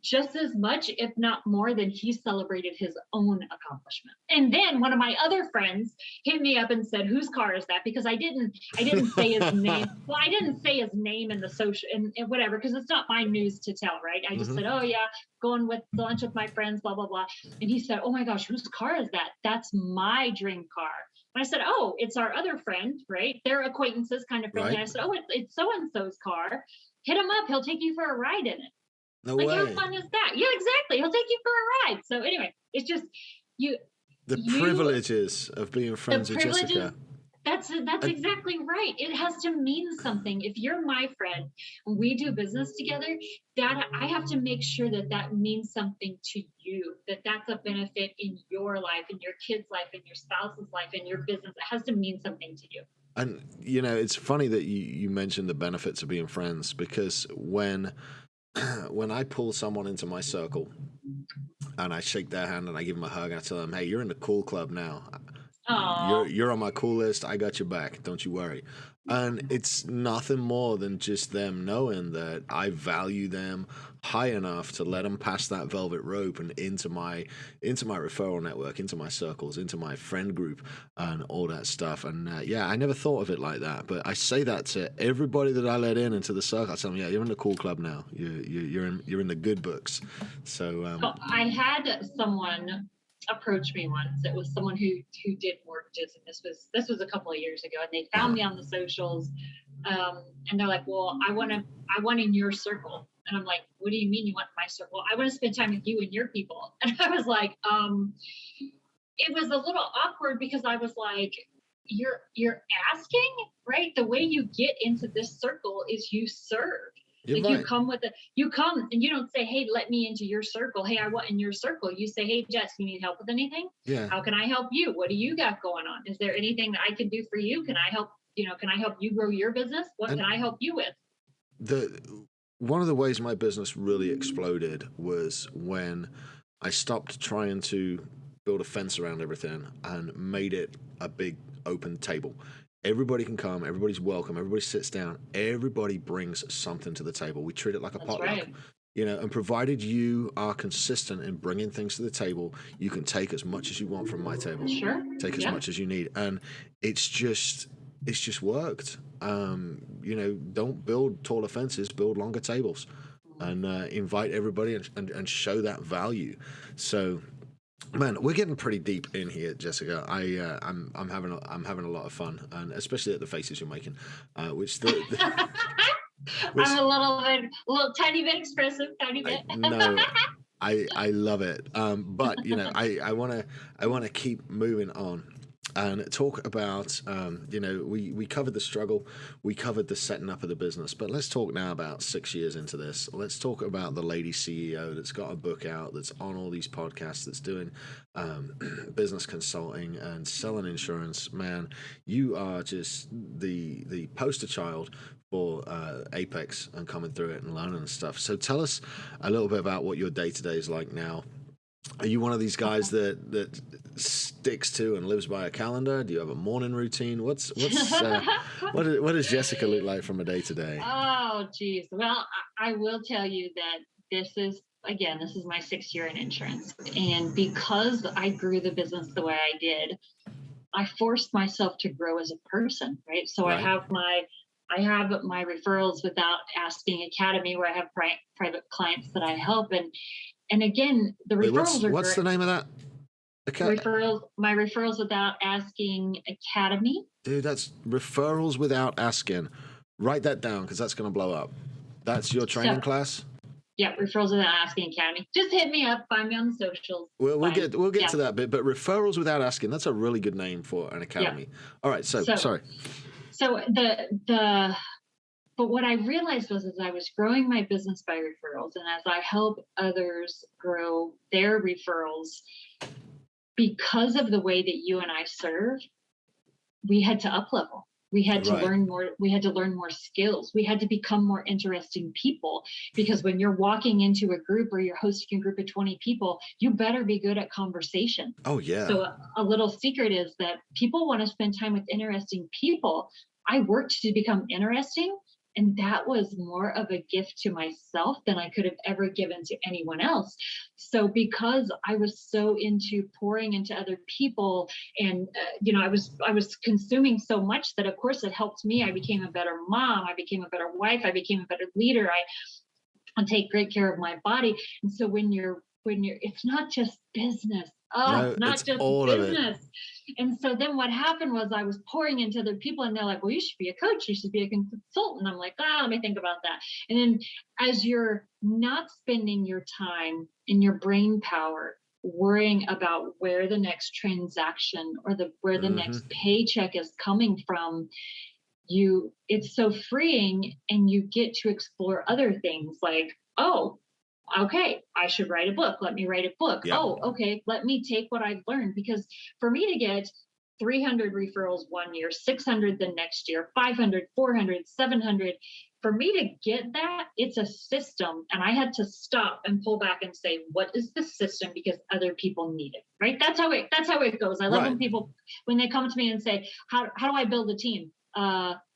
just as much, if not more, than he celebrated his own accomplishment. And then one of my other friends hit me up and said, "Whose car is that?" Because I didn't say his name. Well, I didn't say his name in the social and whatever, because it's not my news to tell, right? I just Hmm. said, "Oh yeah, going with lunch with my friends, blah blah blah." And he said, "Oh my gosh, whose car is that?" "That's my dream car." And I said, "Oh, it's our other friend, right? They're acquaintances, kind of friendly." Right? And I said, "Oh, it's so and so's car. Hit him up. He'll take you for a ride in it." No Like, how way. fun is that? Yeah, exactly. He'll take you for a ride. So anyway, it's just you The you privileges of being the friends with privileges. Jessica. That's And exactly right. It has to mean something. If you're my friend and we do business together, that I have to make sure that that means something to you. That that's a benefit in your life, in your kid's life, in your spouse's life, in your business. It has to mean something to you. and you know, it's funny that you mentioned the benefits of being friends, because when when I pull someone into my circle and I shake their hand and I give them a hug and I tell them, "Hey, you're in the cool club now. Oh, You're on my cool list. I got your back. Don't you worry." And it's nothing more than just them knowing that I value them high enough to let them pass that velvet rope and into my referral network, into my circles, into my friend group, and all that stuff. And yeah, I never thought of it like that, but I say that to everybody that I let in into the circle. I tell them, "Yeah, you're in the cool club now. You're in the good books." So so I had someone approach me once. It was someone who did mortgages, and this was a couple of years ago, and they found uh, me on the socials, and they're like, "Well, I want in your circle." And I'm like, "What do you mean you want my circle? I want to spend time with you and your people." And I was like, it was a little awkward because I was like, you're asking, right? The way you get into this circle is you serve. You're Like you right. come with you come and you don't say, hey, let me into your circle. Hey, I want in your circle. You say, hey, Jess, you need help with anything? Yeah. How can I help you? What do you got going on? Is there anything that I can do for you? Can I help? Can I help you grow your business? What And can I help you with? the one of the ways my business really exploded was when I stopped trying to build a fence around everything and made it a big open table. Everybody can come, everybody's welcome, everybody sits down, everybody brings something to the table. We treat it like a That's potluck. right. And provided you are consistent in bringing things to the table, you can take as much as you want from my table, Sure. take as Yeah. much as you need, and it's just it's just worked. Don't build taller fences, build longer tables, and invite everybody and show that value. So, man, we're getting pretty deep in here, Jessica. I'm having a lot of fun, and especially at the faces you're making, which which I'm a little tiny bit expressive, tiny I bit. no, I love it. But I wanna keep moving on and talk about we covered the struggle, we covered the setting up of the business, but let's talk now about 6 years into this. Let's talk about the lady CEO that's got a book out, that's on all these podcasts, that's doing business consulting and selling insurance. Man, you are just the poster child for Apex and coming through it and learning and stuff. So tell us a little bit about what your day to day is like now. Are you one of these guys that sticks to and lives by a calendar? Do you have a morning routine? What does Jessica look like from a day to day? Oh, geez. Well, I will tell you that this is my 6th year in insurance. And because I grew the business the way I did, I forced myself to grow as a person, right? So Right. I have my referrals without asking academy where I have private clients that I help. And again, the Wait, referrals are what's great. the name of that? My referrals without asking academy. Dude, that's referrals without asking. Write that down because that's going to blow up. That's your training So class. yeah, referrals without asking academy. Just hit me up, find me on the socials. We'll Fine. get Yeah. to that bit, but referrals without asking, that's a really good name for an academy. Yeah. All right, so So sorry. so but what I realized was as I was growing my business by referrals and as I help others grow their referrals, because of the way that you and I serve, we had to up level. We had to Right. learn more. We had to learn more skills. We had to become more interesting people because when you're walking into a group or you're hosting a group of 20 people, you better be good at conversation. Oh yeah. So a little secret is that people want to spend time with interesting people. I worked to become interesting, and that was more of a gift to myself than I could have ever given to anyone else. So because I was so into pouring into other people and I was consuming so much that of course it helped me. I became a better mom, I became a better wife, I became a better leader. I take great care of my body. And so when you're it's not just business. Oh, No, it's not it's just all of it. business. And so then what happened was I was pouring into other people and they're like, well, you should be a coach, you should be a consultant. I'm like, let me think about that. And then as you're not spending your time and your brain power worrying about where the next transaction or where the Mm-hmm. next paycheck is coming from, it's so freeing and you get to explore other things like, oh, okay, I should write a book. Let me write a book. Yep. Oh, okay, let me take what I've learned. Because for me to get 300 referrals one year, 600 the next year, 500, 400, 700, for me to get that, it's a system. And I had to stop and pull back and say, what is the system? Because other people need it, right? That's how it goes. I love Right. when they come to me and say, how do I build a team?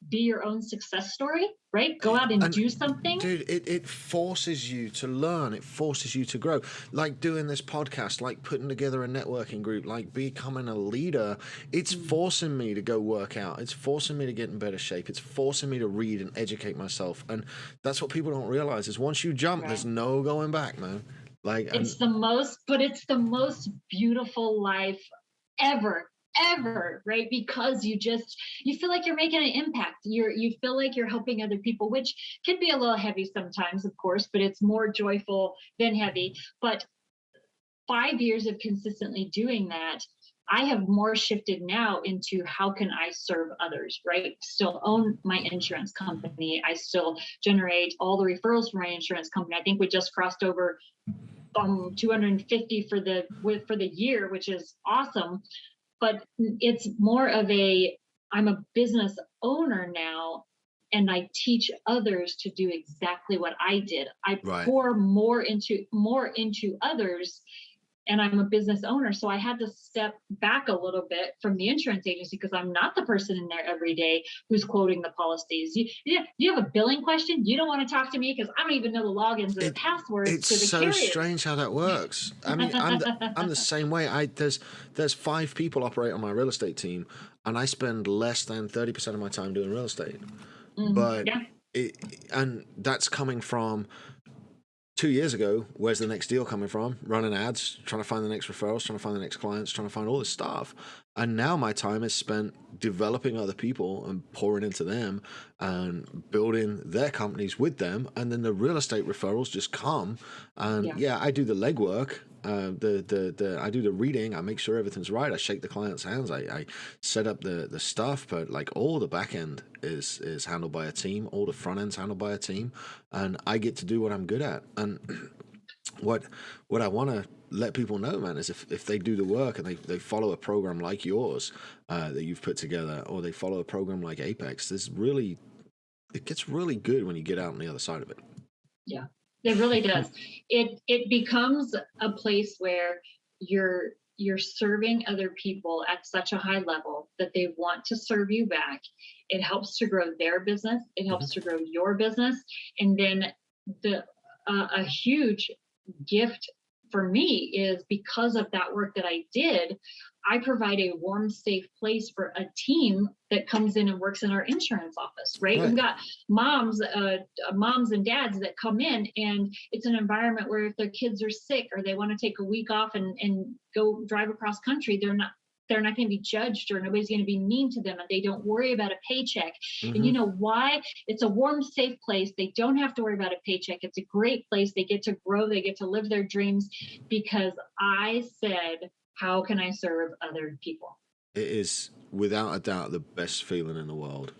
Be your own success story, right? Go out and do something. Dude, it forces you to learn. It forces you to grow. Like doing this podcast, like putting together a networking group, like becoming a leader. It's forcing me to go work out. It's forcing me to get in better shape. It's forcing me to read and educate myself. And that's what people don't realize is once you jump, there's no going back, man. It's the most beautiful life ever, right? Because you feel like you're making an impact. You feel like you're helping other people, which can be a little heavy sometimes, of course, but it's more joyful than heavy. But 5 years of consistently doing that, I have more shifted now into how can I serve others, right? Still own my insurance company. I still generate all the referrals from my insurance company. I think we just crossed over 250 for the year, which is awesome. But it's more of I'm a business owner now, and I teach others to do exactly what I did. I Right. pour more into others, and I'm a business owner. So I had to step back a little bit from the insurance agency because I'm not the person in there every day who's quoting the policies. You have a billing question? You don't want to talk to me because I don't even know the logins and the passwords It's to the so carriers. strange how that works. I mean, I'm the same way. There's 5 people operate on my real estate team, and I spend less than 30% of my time doing real estate. But Yeah. and that's coming from 2 years ago. Where's the next deal coming from? Running ads, trying to find the next referrals, trying to find the next clients, trying to find all this stuff. And now my time is spent developing other people and pouring into them and building their companies with them. And then the real estate referrals just come. And I do the legwork. I do the reading. I make sure everything's right. I shake the client's hands. I set up the stuff, but like all the back end is handled by a team. All the front end's handled by a team, and I get to do what I'm good at. And what I want to let people know, man, is if they do the work and they follow a program like yours that you've put together, or they follow a program like Apex, it gets really good when you get out on the other side of it. Yeah, it really does. It becomes a place where you're serving other people at such a high level that they want to serve you back. It helps to grow their business. It helps to grow your business. And then a huge gift for me is because of that work that I did, I provide a warm, safe place for a team that comes in and works in our insurance office, right? We've got moms and dads that come in, and it's an environment where if their kids are sick or they want to take a week off and go drive across country, they're not going to be judged, or nobody's going to be mean to them, and they don't worry about a paycheck. And you know why? It's a warm, safe place. They don't have to worry about a paycheck. It's a great place. They get to grow. They get to live their dreams because I said, how can I serve other people? It is without a doubt the best feeling in the world.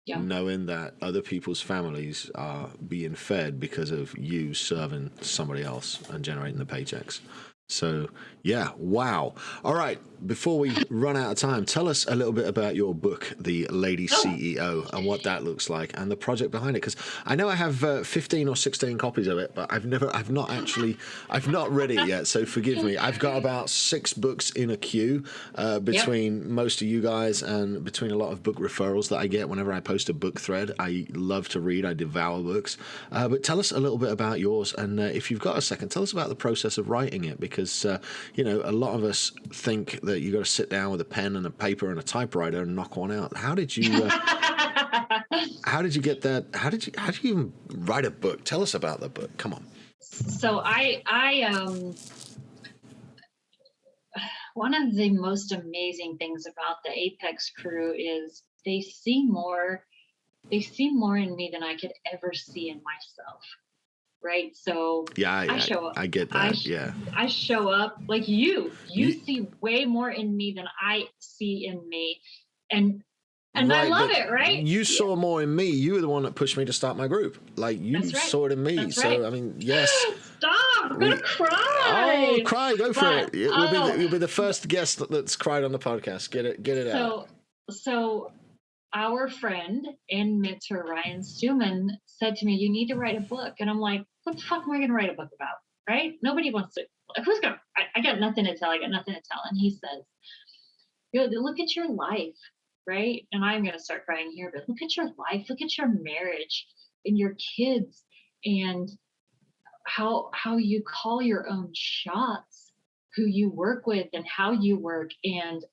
Yeah. Knowing that other people's families are being fed because of you serving somebody else and generating the paychecks. So, yeah, wow. All right, before we run out of time, tell us a little bit about your book, The Lady CEO, and what that looks like and the project behind it. Because I know I have 15 or 16 copies of it, but I've not read it yet, so forgive me. I've got about 6 books in a queue between most of you guys and between a lot of book referrals that I get whenever I post a book thread. I love to read. I devour books. But tell us a little bit about yours, and if you've got a second, tell us about the process of writing it, because a lot of us think that you got to sit down with a pen and a paper and a typewriter and knock one out. How did you how did you get that? How did you even write a book? Tell us about the book. Come on. So I one of the most amazing things about the Apex crew is they see more in me than I could ever see in myself. Right. So I show up. I get that. I show up like you see way more in me than I see in me. And I love it, right? You saw more in me. You were the one that pushed me to start my group. Like, you saw it in me. That's so, right. I mean, yes. Stop. I'm going to cry. Oh, cry. Go for it. You'll be the first guest that's cried on the podcast. Get it out. So our friend and mentor, Ryan Stuman, said to me, you need to write a book. And I'm like, what the fuck am I going to write a book about? Right? Nobody wants to. Who's going to? I got nothing to tell. And he says, look at your life. Right? And I'm going to start crying here, but look at your life. Look at your marriage and your kids and how you call your own shots, who you work with and how you work. And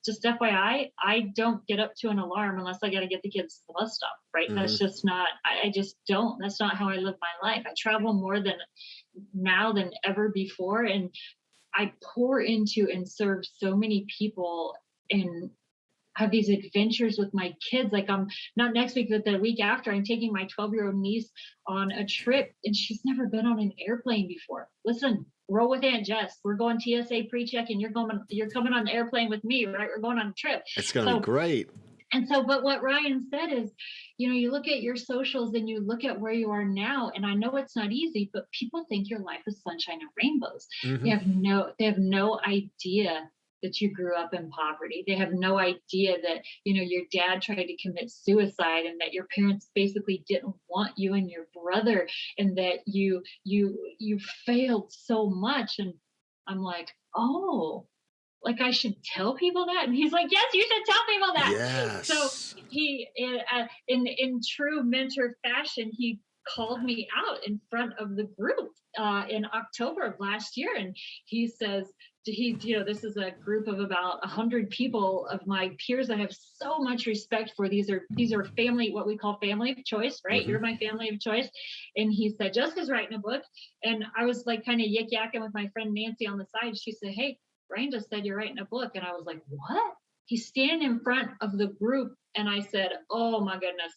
just FYI, I don't get up to an alarm unless I got to get the kids to the bus stop, right? That's just not, I just don't. That's not how I live my life. I travel more than ever before. And I pour into and serve so many people and have these adventures with my kids. Like, I'm not next week, but the week after, I'm taking my 12-year-old niece on a trip, and she's never been on an airplane before. Listen, roll with Aunt Jess. We're going TSA pre-check, and you're coming on the airplane with me, right? We're going on a trip. It's going to be great. And so, but what Ryan said is, you look at your socials and you look at where you are now, and I know it's not easy, but people think your life is sunshine and rainbows. Mm-hmm. They have no idea that you grew up in poverty. They have no idea that, your dad tried to commit suicide, and that your parents basically didn't want you and your brother, and that you failed so much. And I'm like, oh, like I should tell people that? And he's like, yes, you should tell people that. Yes. So he, in true mentor fashion, he called me out in front of the group in October of last year. And he says, this is a group of about 100 people of my peers I have so much respect for. These are family, what we call family of choice, right? Mm-hmm. You're my family of choice. And he said, Jessica's writing a book. And I was like kind of yik-yakking with my friend Nancy on the side. She said, hey, Ryan just said you're writing a book. And I was like, what? He's standing in front of the group. And I said, oh my goodness.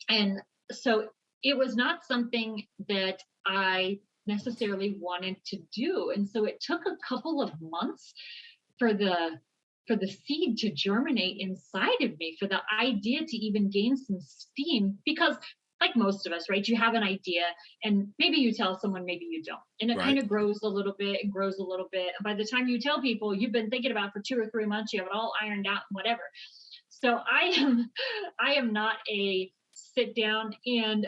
And so it was not something that I necessarily wanted to do. And so it took a couple of months for the seed to germinate inside of me, for the idea to even gain some steam, because like most of us, right? You have an idea and maybe you tell someone, maybe you don't. And it kind of grows a little bit and grows a little bit. And by the time you tell people, you've been thinking about it for 2 or 3 months, you have it all ironed out and whatever. So I am not a sit down and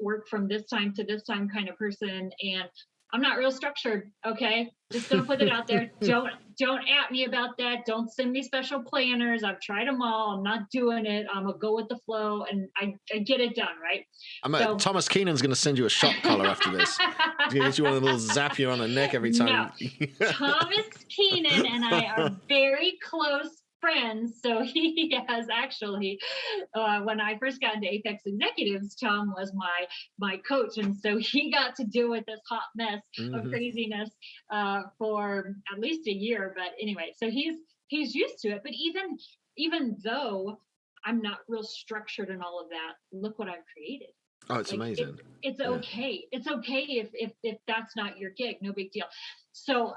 work from this time to this time kind of person. And I'm not real structured. Okay. Just gonna put it out there. Don't at me about that. Don't send me special planners. I've tried them all. I'm not doing it. I'm gonna go with the flow, and I get it done. Right. Thomas Keenan's gonna send you a shot collar after this. He's gonna get you one of those zap you on the neck every time. No. Thomas Keenan and I are very close friends. So he has actually, when I first got into Apex Executives, Tom was my coach. And so he got to deal with this hot mess of craziness for at least a year. But anyway, so he's used to it. But even though I'm not real structured and all of that, look what I've created. Oh, it's amazing. It's okay. It's okay if that's not your gig, no big deal. So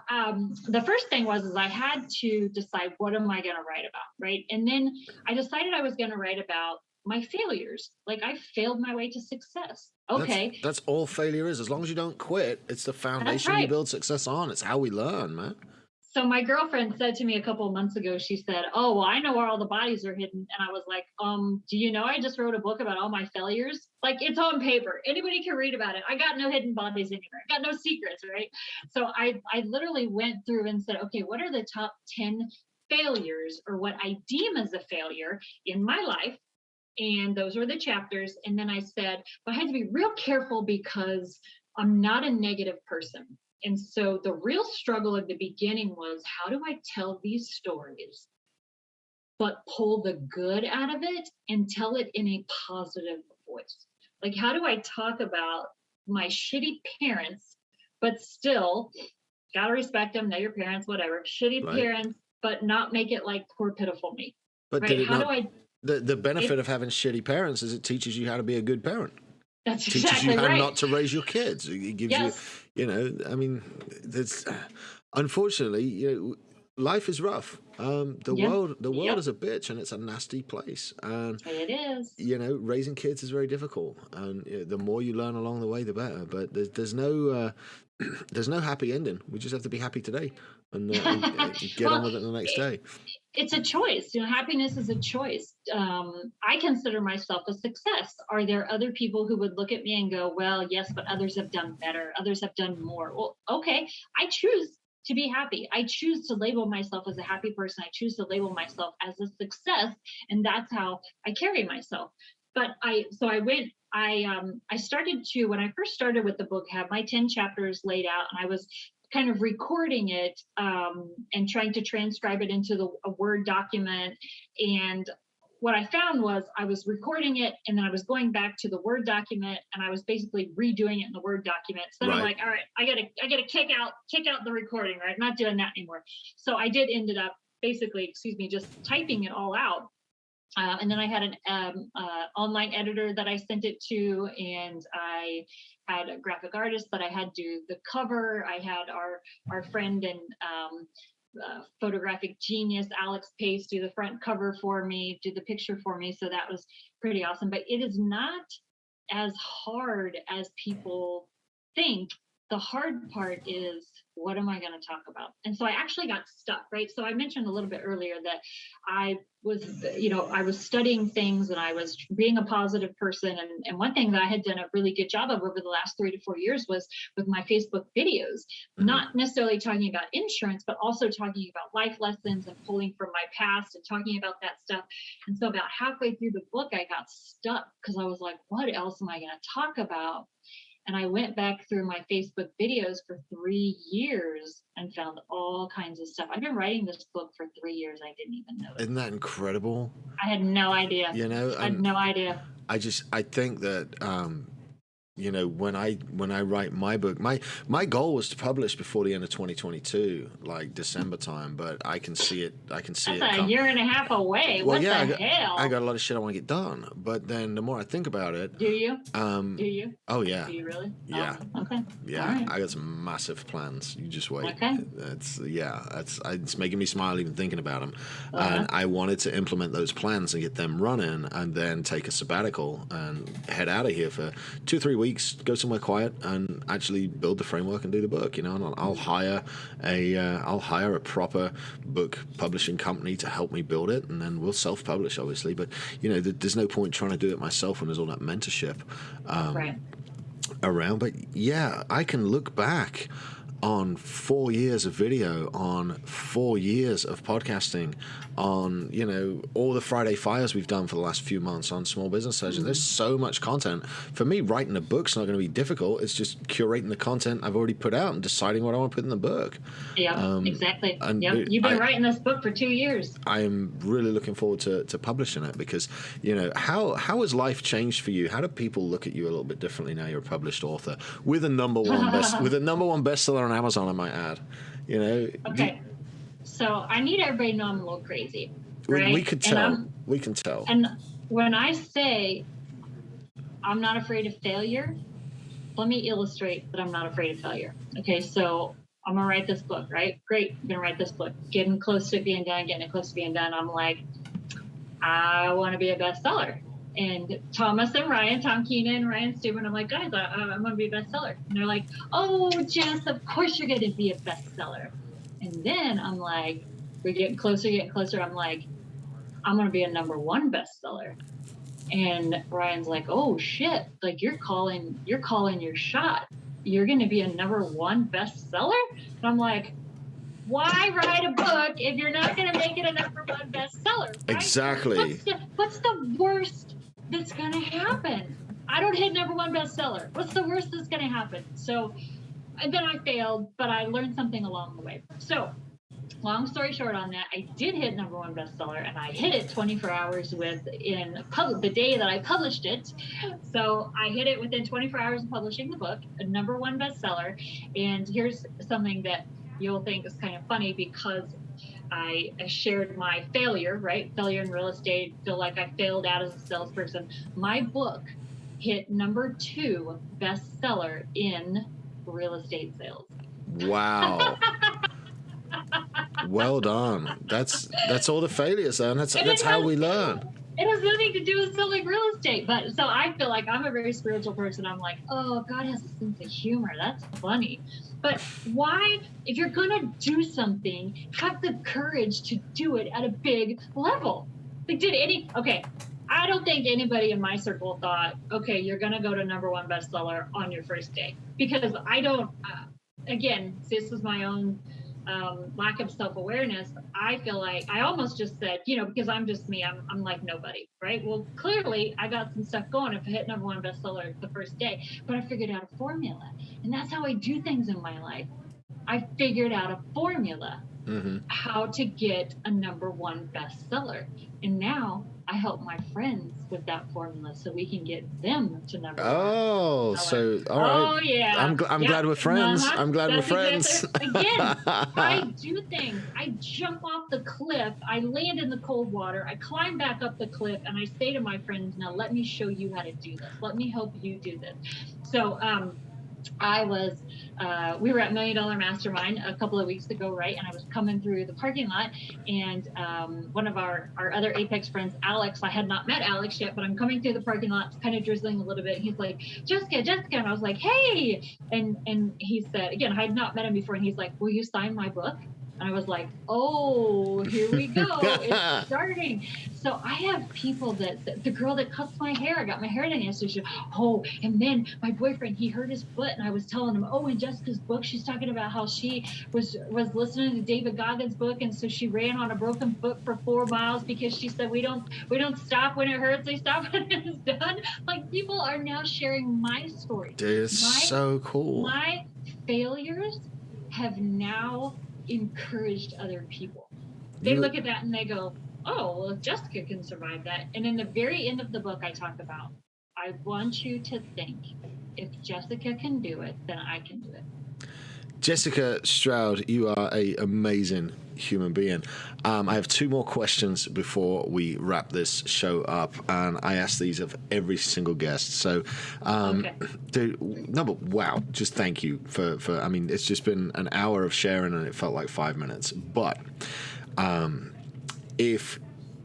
the first thing was I had to decide, what am I going to write about, right? And then I decided I was going to write about my failures. Like I failed my way to success. Okay. That's all failure is. As long as you don't quit, it's the foundation you build success on. It's how we learn, man. So my girlfriend said to me a couple of months ago, she said, oh, well, I know where all the bodies are hidden. And I was like, do you know I just wrote a book about all my failures? Like, it's on paper. Anybody can read about it. I got no hidden bodies anywhere. I got no secrets, right? So I literally went through and said, okay, what are the top 10 failures, or what I deem as a failure in my life? And those were the chapters. And then I said, but I had to be real careful because I'm not a negative person. And so the real struggle at the beginning was, how do I tell these stories, but pull the good out of it and tell it in a positive voice? Like, how do I talk about my shitty parents, but still gotta respect them, know your parents, whatever, shitty parents, but not make it like poor, pitiful me. But the benefit of having shitty parents is it teaches you how to be a good parent. That's teaches exactly you how right. Not to raise your kids. It gives you, I mean, there's unfortunately, life is rough. The world is a bitch, and it's a nasty place. And it is. Raising kids is very difficult, and the more you learn along the way, the better. But there's no happy ending. We just have to be happy today and get on with it the next day. It's a choice. Happiness is a choice. I consider myself a success. Are there other people who would look at me and go, well, yes, but others have done better. Others have done more. Well, okay. I choose to be happy. I choose to label myself as a happy person. I choose to label myself as a success. And that's how I carry myself. But I started to, when I first started with the book, have my 10 chapters laid out, and I was kind of recording it and trying to transcribe it into a Word document. And what I found was I was recording it, and then I was going back to the Word document, and I was basically redoing it in the Word document. So then I'm like, all right, I gotta kick out the recording, right? I'm not doing that anymore. So I ended up basically, just typing it all out. And then I had an online editor that I sent it to, and I had a graphic artist that I had do the cover. I had our friend and photographic genius Alex Pace do the front cover for me, do the picture for me. So that was pretty awesome. But it is not as hard as people think. The hard part is, what am I going to talk about? And so I actually got stuck, right? So I mentioned a little bit earlier that I was studying things and I was being a positive person. And one thing that I had done a really good job of over the last 3 to 4 years was with my Facebook videos, not necessarily talking about insurance, but also talking about life lessons and pulling from my past and talking about that stuff. And so about halfway through the book, I got stuck because I was like, what else am I going to talk about? And I went back through my Facebook videos for 3 years and found all kinds of stuff. I've been writing this book for 3 years. I didn't even know it. Isn't that incredible? I had no idea. I had no idea. I think that, when I write my book, my goal was to publish before the end of 2022, like December time, but I can see it. That's a year and a half away. Well, what the hell? I got a lot of shit I want to get done, but then the more I think about it, do you? Do you? Oh yeah. Do you really? Yeah. Oh, okay. Yeah, right. I got some massive plans. You just wait. Okay. It's making me smile even thinking about them. And I wanted to implement those plans and get them running, and then take a sabbatical and head out of here for 2-3 weeks, go somewhere quiet, and actually build the framework and do the book. And I'll hire a proper book publishing company to help me build it, and then we'll self-publish, obviously. But there's no point trying to do it myself when there's all that mentorship. Right. Around. But yeah, I can look back on 4 years of video, on 4 years of podcasting, on all the Friday Fires we've done for the last few months on Small Business Surgeons. There's so much content. For me, writing a book's not going to be difficult. It's just curating the content I've already put out and deciding what I want to put in the book. Yeah, exactly. You've been writing this book for 2 years. I am really looking forward to publishing it, because how has life changed for you? How do people look at you a little bit differently now you're a published author with a number one bestseller on Amazon, I might add. Okay. So I need everybody to know I'm a little crazy. Right? We can tell. And when I say I'm not afraid of failure, let me illustrate that I'm not afraid of failure. Okay, so I'm gonna write this book, right? Great, I'm gonna write this book. Getting close to being done. I'm like, I want to be a bestseller. And Thomas and Ryan, Tom Keenan, Ryan Stewart, I'm like, guys, I'm going to be a bestseller. And they're like, oh, Jess, of course you're going to be a bestseller. And then I'm like, we're getting closer. I'm like, I'm going to be a number 1 bestseller. And Ryan's like, oh, shit, like you're calling your shot. You're going to be a number 1 bestseller? And I'm like, why write a book if you're not going to make it a number 1 bestseller? Right? Exactly. What's the worst that's going to happen? I don't hit number 1 bestseller. What's the worst that's going to happen? So then I failed, but I learned something along the way. So long story short on that, I did hit number 1 bestseller, and I hit it 24 hours within the day that I published it. So I hit it within 24 hours of publishing the book, a number 1 bestseller. And here's something that you'll think is kind of funny, because I shared my failure, right? Failure in real estate, feel like I failed out as a salesperson. My book hit number 2 bestseller in real estate sales. Wow. Well done. That's all the failures, then. That's how we learn. It has nothing to do with selling real estate. But so I feel like I'm a very spiritual person. I'm like, oh, God has a sense of humor. That's funny. But why, if you're going to do something, have the courage to do it at a big level? I don't think anybody in my circle thought, okay, you're going to go to number 1 bestseller on your first day. Because I don't, again, this is my own lack of self-awareness. I feel like I almost just said, because I'm just me, I'm like nobody, right? Well, clearly I got some stuff going if I hit number 1 bestseller the first day, but I figured out a formula. And that's how I do things in my life. I figured out a formula. how to get a #1 bestseller. And now I help my friends with that formula so we can get them to #1. Oh, so all right. Oh yeah. I'm glad we're friends. Uh-huh. I'm glad That's we're friends. Again, I do things. I jump off the cliff. I land in the cold water. I climb back up the cliff, and I say to my friends, "Now let me show you how to do this. Let me help you do this." So we were at $1 Million Mastermind a couple of weeks ago, right? And I was coming through the parking lot, and one of our other Apex friends, Alex, I had not met Alex yet, but I'm coming through the parking lot, it's kind of drizzling a little bit. He's like, Jessica, and I was like, hey. And he said, again, I had not met him before, and he's like, will you sign my book? And I was like, oh, here we go. It's starting. So I have people the girl that cuts my hair, I got my hair done yesterday. And then my boyfriend, he hurt his foot, and I was telling him, in Jessica's book, she's talking about how she was listening to David Goggins' book, and so she ran on a broken foot for 4 miles because she said we don't stop when it hurts, we stop when it's done. Like, people are now sharing my story. Dude, it's so cool. My failures have now encouraged other people. They look at that and they go, oh, well, if Jessica can survive that. And in the very end of the book, I talk about, I want you to think, if Jessica can do it, then I can do it. Jessica Stroud, you are an amazing human being. I have 2 more questions before we wrap this show up, and I ask these of every single guest. So, but wow, just thank you for. I mean, it's just been an hour of sharing, and it felt like 5 minutes. But if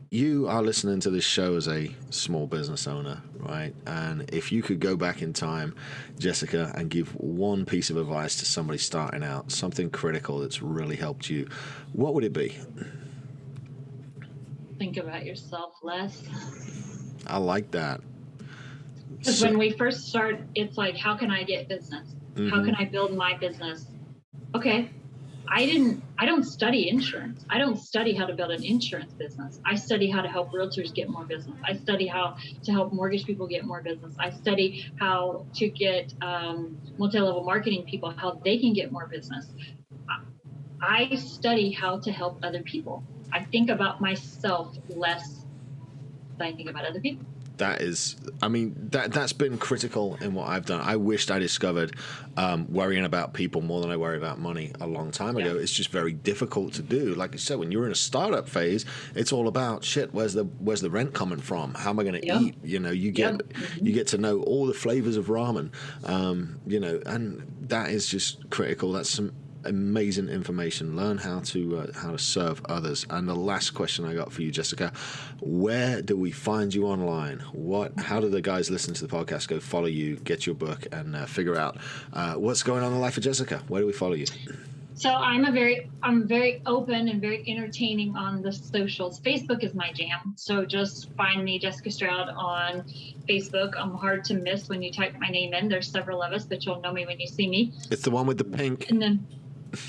you are listening to this show as a small business owner, right? And if you could go back in time, Jessica, and give one piece of advice to somebody starting out, something critical that's really helped you, what would it be? Think about yourself less. I like that. Because when we first start, it's like, how can I get business? Mm-hmm. How can I build my business? Okay. I don't study insurance. I don't study how to build an insurance business. I study how to help realtors get more business. I study how to help mortgage people get more business. I study how to get multi-level marketing people, how they can get more business. I study how to help other people. I think about myself less than I think about other people. That is, I mean, that's been critical in what I've done. I wished I discovered worrying about people more than I worry about money a long time ago. It's just very difficult to do. Like I said, when you're in a startup phase, it's all about shit. Where's the rent coming from? How am I going to eat? You know, you get to know all the flavors of ramen. You know, and that is just critical. That's some amazing information. Learn how to serve others. And the last question I got for you, Jessica, where do we find you online? How do the guys listen to the podcast go follow you, get your book, and figure out what's going on in the life of Jessica? Where do we follow you? So I'm very open and very entertaining on the socials. Facebook is my jam. So just find me, Jessica Stroud, on Facebook. I'm hard to miss when you type my name in. There's several of us, but you'll know me when you see me. It's the one with the pink. And then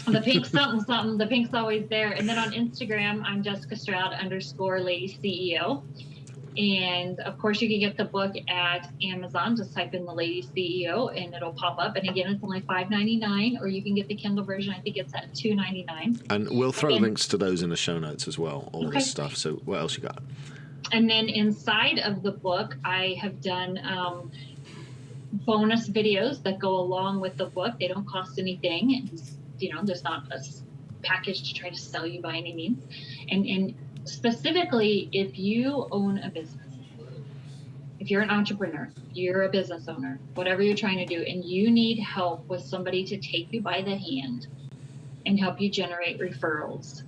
the pink something. The pink's always there. And then on Instagram, I'm Jessica Stroud _Lady CEO. And of course, you can get the book at Amazon. Just type in the Lady CEO and it'll pop up. And again, it's only $5.99, or you can get the Kindle version. I think it's at $2.99. And we'll throw links to those in the show notes as well. All this stuff. So what else you got? And then inside of the book, I have done bonus videos that go along with the book. They don't cost anything. You know, there's not a package to try to sell you by any means. And specifically, if you own a business, if you're an entrepreneur, you're a business owner, whatever you're trying to do, and you need help with somebody to take you by the hand and help you generate referrals,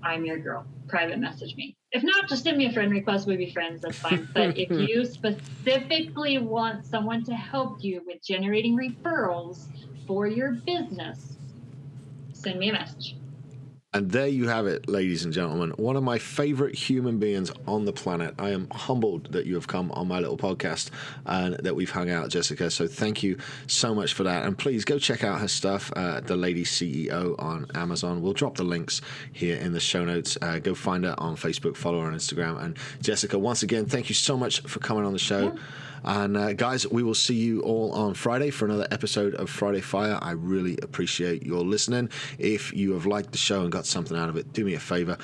I'm your girl. Private message me. If not, just send me a friend request. We'll be friends. That's fine. But if you specifically want someone to help you with generating referrals for your business, send me a message. And there you have it, ladies and gentlemen. One of my favorite human beings on the planet. I am humbled that you have come on my little podcast and that we've hung out, Jessica. So thank you so much for that. And please go check out her stuff, The Lady CEO on Amazon. We'll drop the links here in the show notes. Go find her on Facebook, follow her on Instagram. And Jessica, once again, thank you so much for coming on the show. Yeah. And guys, we will see you all on Friday for another episode of Friday Fire. I really appreciate your listening. If you have liked the show and got got something out of it, do me a favor,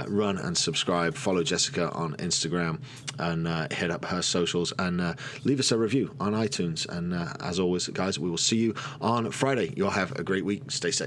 run and subscribe, follow Jessica on Instagram, and hit up her socials, and leave us a review on iTunes. And as always, guys, we will see you on Friday. You'll have a great week. Stay safe.